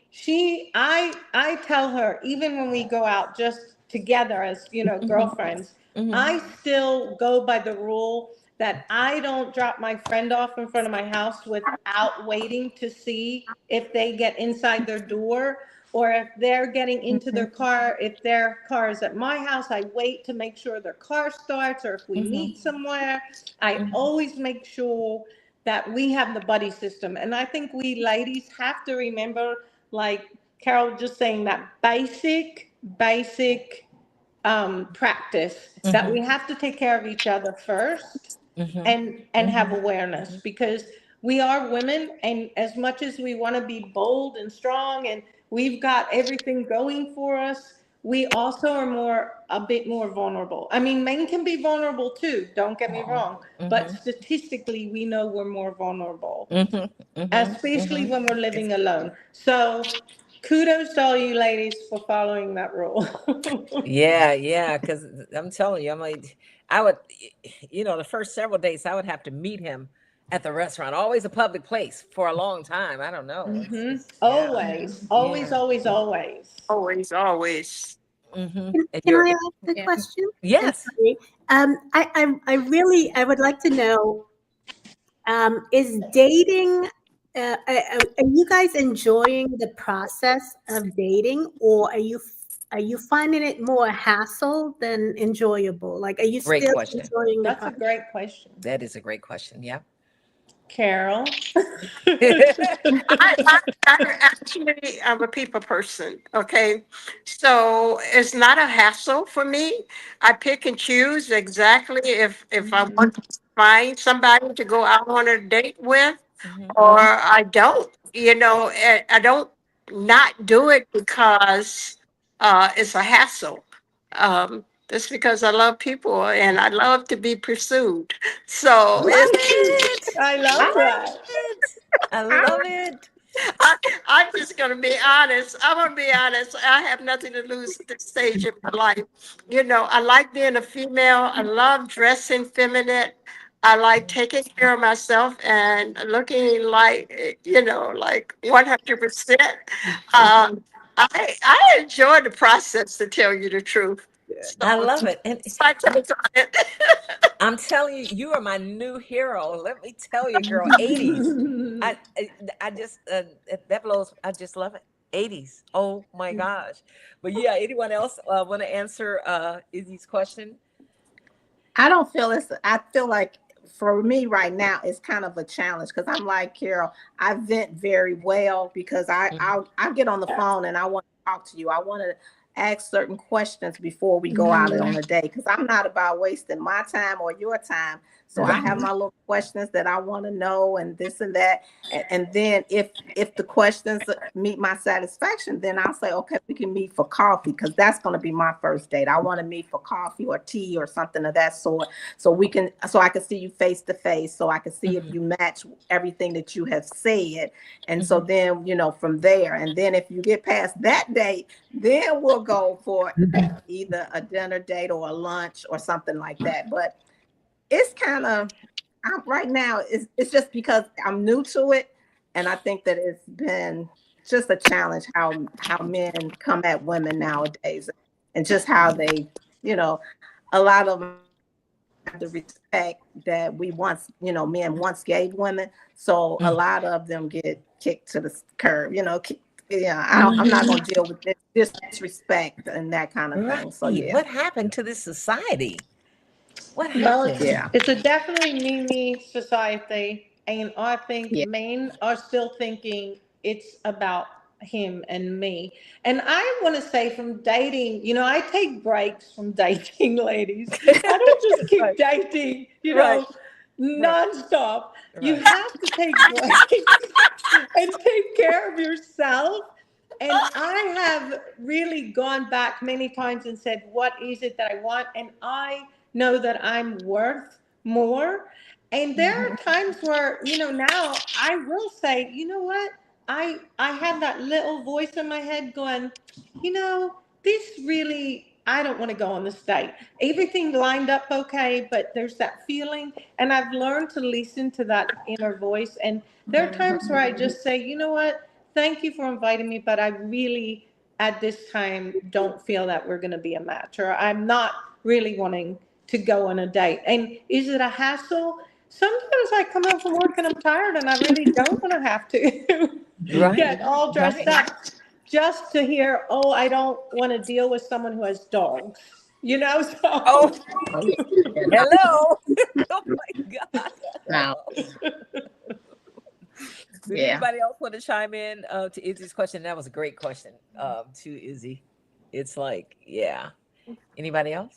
I tell her, even when we go out just together as, girlfriends, Hmm. I still go by the rule that I don't drop my friend off in front of my house without waiting to see if they get inside their door, or if they're getting into their car. If their car is at my house, I wait to make sure their car starts, or if we meet Hmm. somewhere, I always make sure that we have the buddy system. And I think we ladies have to remember, like Carol just saying, that basic practice that Hmm. we have to take care of each other first, Hmm. and have awareness, because we are women, and as much as we want to be bold and strong and we've got everything going for us, we also are a bit more vulnerable. I mean, men can be vulnerable too, don't get me wrong, but Hmm. statistically we know we're more vulnerable, Hmm. Hmm. especially Hmm. when we're living alone. So kudos to all you ladies for following that rule. Yeah, yeah, because I'm telling you, I'm like, I would, the first several dates, I would have to meet him at the restaurant, always a public place for a long time. I don't know. Yeah, Always, always, yeah. always, always. Always, always. Hmm. And Can you're, I ask a Yeah. question? I'm yes, sorry. I would like to know, is dating, are you guys enjoying the process of dating, or are you finding it more hassle than enjoyable? Like, are you great still question. enjoying the That's a process? great question. That is a great question. Yeah. Carol. I'm a people person. Okay. So it's not a hassle for me. I pick and choose exactly if I want to find somebody to go out on a date with Hmm. or I don't, and I don't not do it because it's a hassle. It's because I love people and I love to be pursued. So Love it's it. I love I I, love that. it. I I, love it. I, I'm just going to be honest. I'm going to be honest. I have nothing to lose at this stage of my life. I like being a female. I love dressing feminine. I like taking care of myself and looking like, like 100%. Um, I enjoy the process, to tell you the truth. So I love it. And that's my take on it. I'm telling you, you are my new hero. Let me tell you, girl, 80s. I just that blows. I just love it. 80s. Oh my gosh. But yeah, anyone else want to answer Izzy's question? I don't feel it's, I feel like for me right now, it's kind of a challenge because I'm like Carol, I vent very well because I Mhm. I get on the phone and I want to talk to you. I want to ask certain questions before we go out on a date, because I'm not about wasting my time or your time. So I have my little questions that I want to know and this and that. And then if the questions meet my satisfaction, then I'll say, okay, we can meet for coffee, because that's going to be my first date. I want to meet for coffee or tea or something of that sort. So I can see you face to face, so I can see if you match everything that you have said. And so then, from there, and then if you get past that date, then we'll go for either a dinner date or a lunch or something like that. But it's kind of, right now, it's just because I'm new to it. And I think that it's been just a challenge how men come at women nowadays, and just how they, a lot of them have the respect that we once, men once gave women. So a lot of them get kicked to the curb, I'm not going to deal with this disrespect and that kind of thing. So yeah. What happened to this society? What Well, happened? Yeah. it's a definitely me society, and I think Yeah. men are still thinking it's about him and me. And I want to say, from dating, I take breaks from dating, ladies. I don't just keep Right. dating, Right. nonstop. You Right. have to take breaks and take care of yourself. And I have really gone back many times and said, what is it that I want? And I know that I'm worth more. And there are times where, now I will say, you know what? I have that little voice in my head going, this really, I don't want to go on this date. Everything lined up okay, but there's that feeling. And I've learned to listen to that inner voice. And there are times where I just say, you know what? Thank you for inviting me, but I really, at this time, don't feel that we're going to be a match, or I'm not really wanting to go on a date. And is it a hassle? Sometimes I come home from work and I'm tired and I really don't want to have to Right. get all dressed Right. up just to hear, oh, I don't want to deal with someone who has dogs, Oh, so. Oh yeah. hello. Oh my God. Now, Did yeah. anybody else want to chime in to Izzy's question? That was a great question to Izzy. It's like, yeah. Anybody else?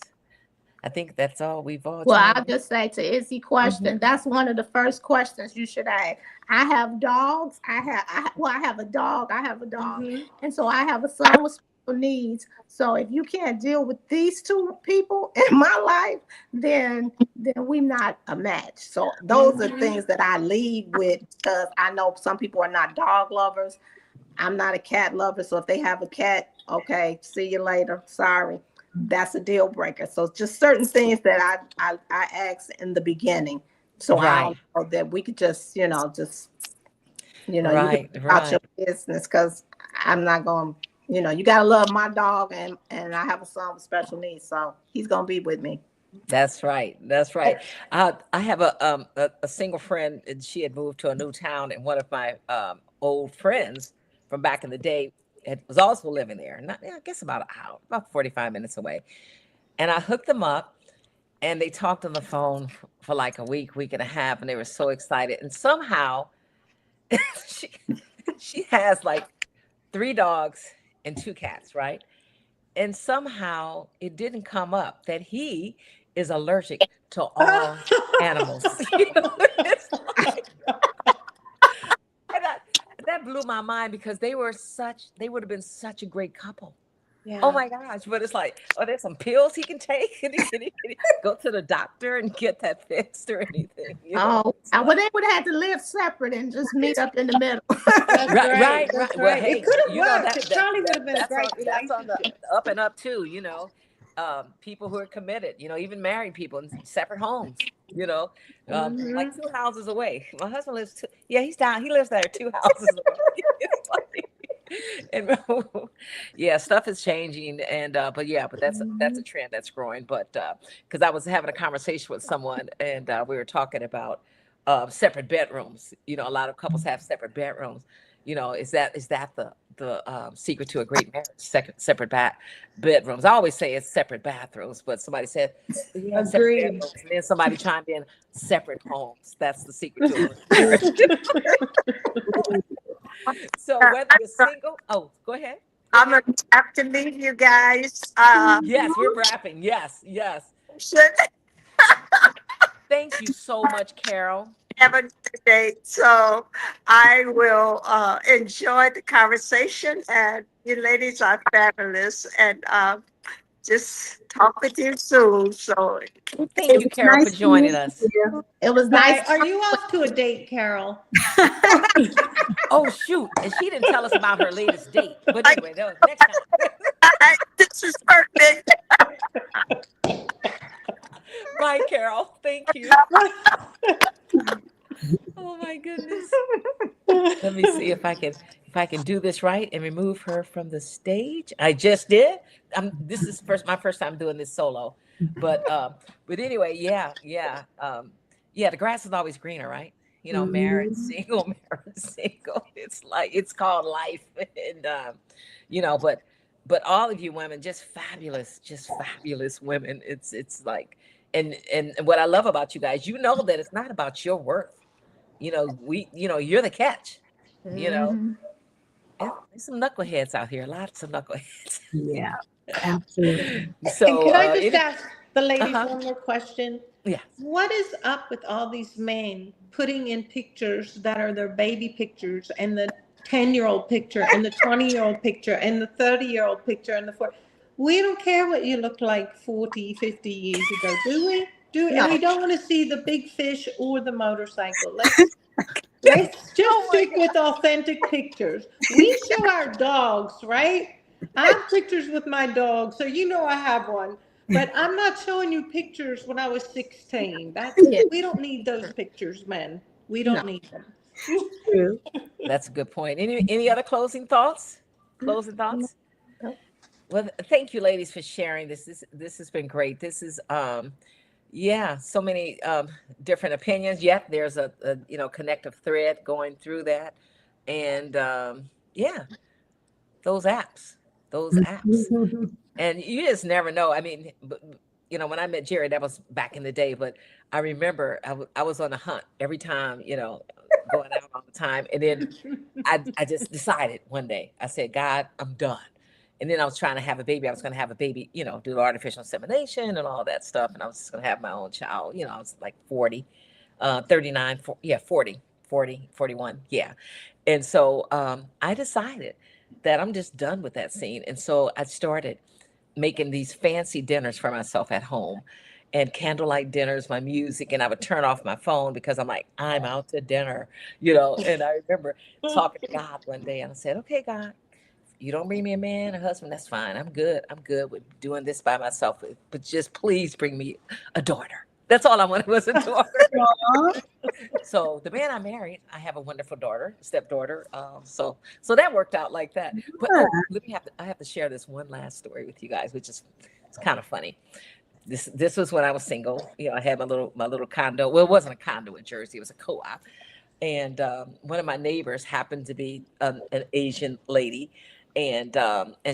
I think that's all we've all Well, chimed I'll just say to Izzy question, that's one of the first questions you should ask. I have dogs. I have a dog. I have a dog. And so I have a son with special needs. So if you can't deal with these two people in my life, then we're not a match. So those are things that I lead with, because I know some people are not dog lovers. I'm not a cat lover. So if they have a cat, okay, see you later. Sorry. That's a deal breaker. So just certain things that I asked in the beginning. So I Right. don't know that we could just, you can Right. about your Right. business, because I'm not going, you got to love my dog, and I have a son with special needs. So he's going to be with me. That's right. That's right. I have a single friend, and she had moved to a new town, and one of my old friends from back in the day was also living there. Not, I guess about an hour, about 45 minutes away. And I hooked them up, and they talked on the phone for like a week and a half, and they were so excited. And somehow she she has like three dogs and two cats, right? And somehow it didn't come up that he is allergic to all animals. It's like, and that blew my mind, because they would have been such a great couple. Oh my gosh. But it's like, oh, there's some pills he can take. Can he go to the doctor and get that fixed or anything? Oh, It's well, like, they would have had to live separate and just meet up in the middle. That's right, right. right, That's right. Well, right. It hey, could have worked. It probably would have been a great that's on the relationship. up and up too. People who are committed. Even married people in separate homes. You know, like two houses away. My husband lives two. Yeah, he's down. He lives there 2 houses away. It's like, and yeah, stuff is changing, and but that's a trend that's growing. But because I was having a conversation with someone, and we were talking about separate bedrooms. A lot of couples have separate bedrooms. Is that the secret to a great marriage? Separate bedrooms. I always say it's separate bathrooms, but somebody said, yeah, separate Agreed. bedrooms, and then somebody chimed in, separate homes. That's the secret to a great marriage. So whether you're single, oh, go ahead. I'm gonna have to leave you guys. Yes, we're wrapping. Yes, yes. Should Thank you so much, Carol. have a good day. So I will enjoy the conversation, and you ladies are fabulous. And just talk with you soon. So It Thank you, was Carol, for nice to joining meet us. you. It was nice. Bye. Are you off to a date, Carol? Oh, shoot. And she didn't tell us about her latest date. But I, anyway, that was next time. this is perfect. Bye, Carol. Thank you. Oh my goodness. Let me see if I can do this right and remove her from the stage. I just did. This is my first time doing this solo. But anyway, yeah, the grass is always greener, right? You know, married, Mhm. single, married, single. It's like it's called life. And you know, but all of you women, just fabulous women. It's like and what I love about you guys, you know that it's not about your worth. You know, you're the catch. You know, Mhm. there's some knuckleheads out here, lots of knuckleheads. Yeah, absolutely. And So, can I just ask the uh ladies huh, one more question? yeah. What is up with all these men putting in pictures that are their baby pictures and the 10-year-old picture and the 20-year-old picture and the 30-year-old picture and the 40? We don't care what you look like 40, 50 years ago, do we? And No, we don't want to see the big fish or the motorcycle. Let's just Oh my stick God. with authentic pictures. We show our dogs, right? I have pictures with my dog, so you know I have one. But I'm not showing you pictures when I was 16. yeah, We don't need those pictures, men. We no. don't need them. True. That's a good point. Any other closing thoughts? Closing No, thoughts? no. Well, thank you, ladies, for sharing this. This has been great. This is yeah, so many different opinions. Yet there's a connective thread going through that, and yeah, those apps, those apps. Mhm. And you just never know. I mean, when I met Jerry, that was back in the day. But I remember I was on a hunt every time, going out all the time. And then I just decided one day, I said, God, I'm done. And then I was trying to have a baby. I was going to have a baby, do the artificial insemination and all that stuff. And I was just going to have my own child. I was like 40, 39, 40, 40, 41. Yeah. And so I decided that I'm just done with that scene. And so I started making these fancy dinners for myself at home and candlelight dinners, my music, and I would turn off my phone because I'm like, I'm out to dinner. And I remember talking to God one day and I said, okay, God, you don't bring me a man, a husband, that's fine. I'm good. I'm good with doing this by myself. But just please bring me a daughter. That's all I wanted was a daughter. Aw. So the man I married, I have a wonderful daughter, stepdaughter. So that worked out like that. But I have to share this one last story with you guys, which is it's kind of funny. This was when I was single. I had my little condo. Well, it wasn't a condo in Jersey; it was a co-op. And one of my neighbors happened to be an Asian lady, and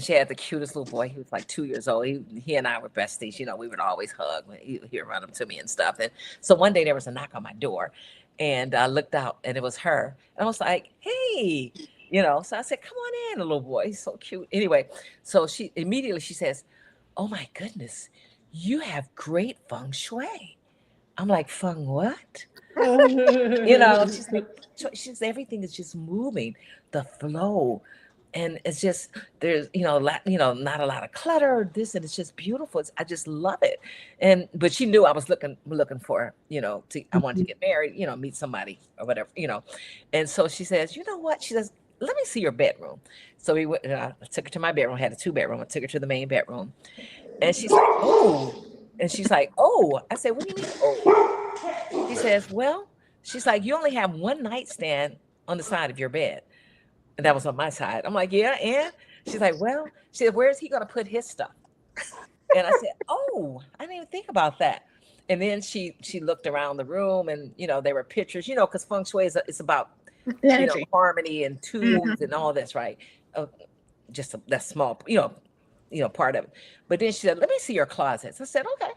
she had the cutest little boy. He was like 2 years old. He and I were besties. We would always hug when he would run up to me and stuff. And so one day there was a knock on my door, and I looked out, and it was her. And I was like, "Hey." So I said, "Come on in, little boy. He's so cute." Anyway, so she says, "Oh my goodness, you have great feng shui." I'm like, "Feng what?" She's like, everything is just moving, the flow. And it's just, there's, not a lot of clutter, this, and it's just beautiful. I just love it. But she knew I was looking for, I wanted to get married, meet somebody or whatever. And so she says, you know what? She says, let me see your bedroom. So we went, and I took her to my bedroom, had a 2 bedroom. I took her to the main bedroom. And she's like, oh. And she's like, oh. I said, what do you mean, oh? She says, well, she's like, you only have one nightstand on the side of your bed. And that was on my side. I'm like, yeah, and she's like, well, she said, where is he going to put his stuff? And I said, oh, I didn't even think about that. And then she looked around the room, and there were pictures, because feng shui it's about Energy. harmony and Hmm. tools and all this, right? Uh, that small, part of it. But then she said, let me see your closets. I said, okay.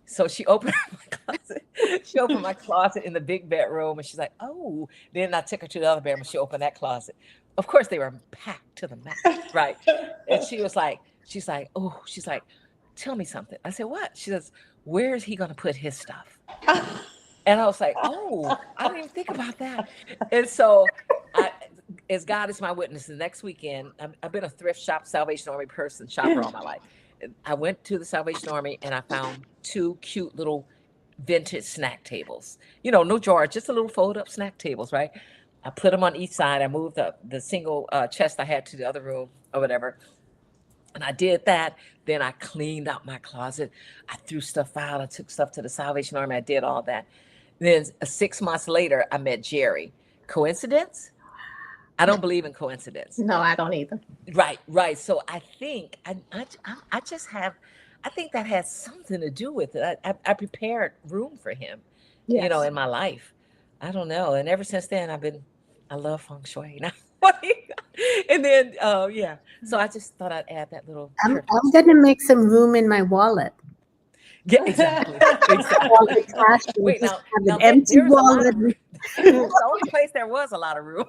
So she opened my closet. She opened my closet in the big bedroom, and she's like, "Oh." Then I took her to the other bedroom. She opened that closet. Of course, they were packed to the max, right? And she's like, "Oh," she's like, "Tell me something." I said, "What?" She says, "Where is he going to put his stuff?" And I was like, "Oh, I didn't even think about that." And so, I, as God is my witness, the next weekend, I've been a thrift shop, Salvation Army person, shopper all my life. I went to the Salvation Army and I found two cute little vintage snack tables. You know, no drawers, just a little fold up snack tables, right? I put them on each side. I moved the single chest I had to the other room or whatever. And I did that. Then I cleaned out my closet. I threw stuff out. I took stuff to the Salvation Army. I did all that. Then 6 months later, I met Jerry. Coincidence? I don't believe in coincidence. No, I don't either. Right, right. So I think I just have, I think that has something to do with it. I prepared room for him, you know, Yes. in my life. I don't know. And ever since then, I love feng shui. And then, yeah. So I just thought I'd add that little I'm turtle. going to make some room in my wallet. Yeah, exactly. All the Exactly. cash and Wait, just now, have now an empty there's a lot wallet. of room. That's the only place there was a lot of room.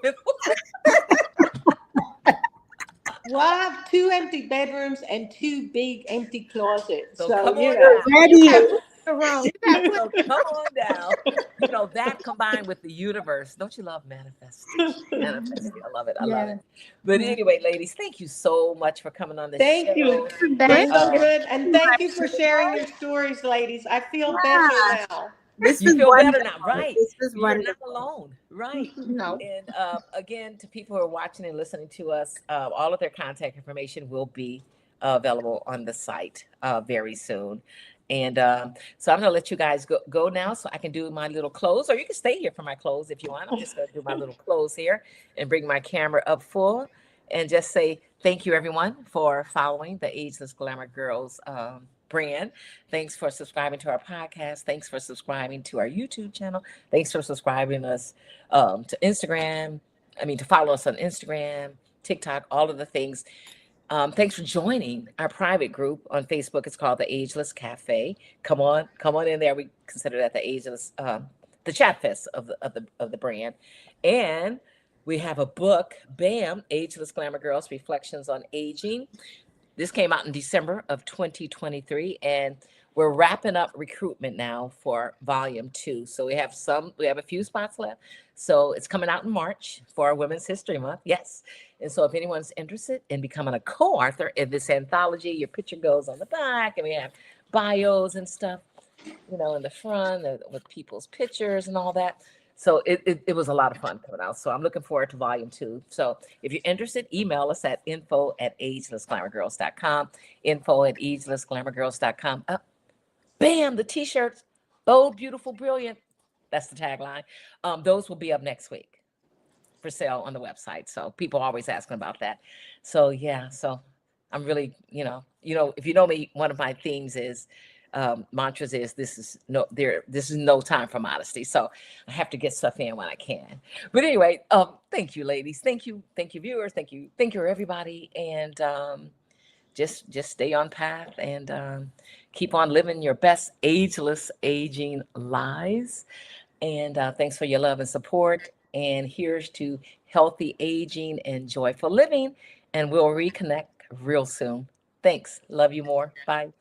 Well, I have two empty bedrooms and two big empty closets. So So, come you on know. down. Ready. Wrong. So come on down. You know, that combined with the universe. Don't you love manifestation? Manifesting. I love it. I love Yeah. it. But anyway, ladies, thank you so much for coming on the Thank you. show. You're Thank so you. good. And thank you for sharing your stories, ladies. I feel better Yeah, now. this You was feel better now, wonderful. right? This was You're not wonderful. alone, right? No. And again, to people who are watching and listening to us, all of their contact information will be available on the site very soon. And so I'm going to let you guys go now so I can do my little close, or you can stay here for my close if you want. I'm just going to do my little close here and bring my camera up full and just say thank you, everyone, for following the Ageless Glamour Girls brand. Thanks for subscribing to our podcast. Thanks for subscribing to our YouTube channel. Thanks for subscribing us to Instagram. To follow us on Instagram, TikTok, all of the things. Thanks for joining our private group on Facebook. It's called the Ageless Cafe. Come on in there. We consider that the Ageless, the Chatfest of the brand, and we have a book, BAM, Ageless Glamour Girls: Reflections on Aging. This came out in December of 2023, and we're wrapping up recruitment now for volume 2. So we have a few spots left. So it's coming out in March for our Women's History Month. Yes. And so if anyone's interested in becoming a co-author in this anthology, your picture goes on the back, and we have bios and stuff, you know, in the front with people's pictures and all that. So it was a lot of fun coming out. So I'm looking forward to volume 2. So if you're interested, email us at info@agelessglamourgirls.com, info@agelessglamourgirls.com. Bam, the t-shirts, bold, beautiful, brilliant. That's the tagline. Those will be up next week for sale on the website. So people always asking about that. So yeah, so I'm really, if you know me, one of my themes is mantras is this is no time for modesty. So I have to get stuff in when I can. But anyway, thank you, ladies. Thank you, viewers. Thank you, everybody. And just stay on path and keep on living your best ageless aging lives. And thanks for your love and support. And here's to healthy aging and joyful living. And we'll reconnect real soon. Thanks. Love you more. Bye.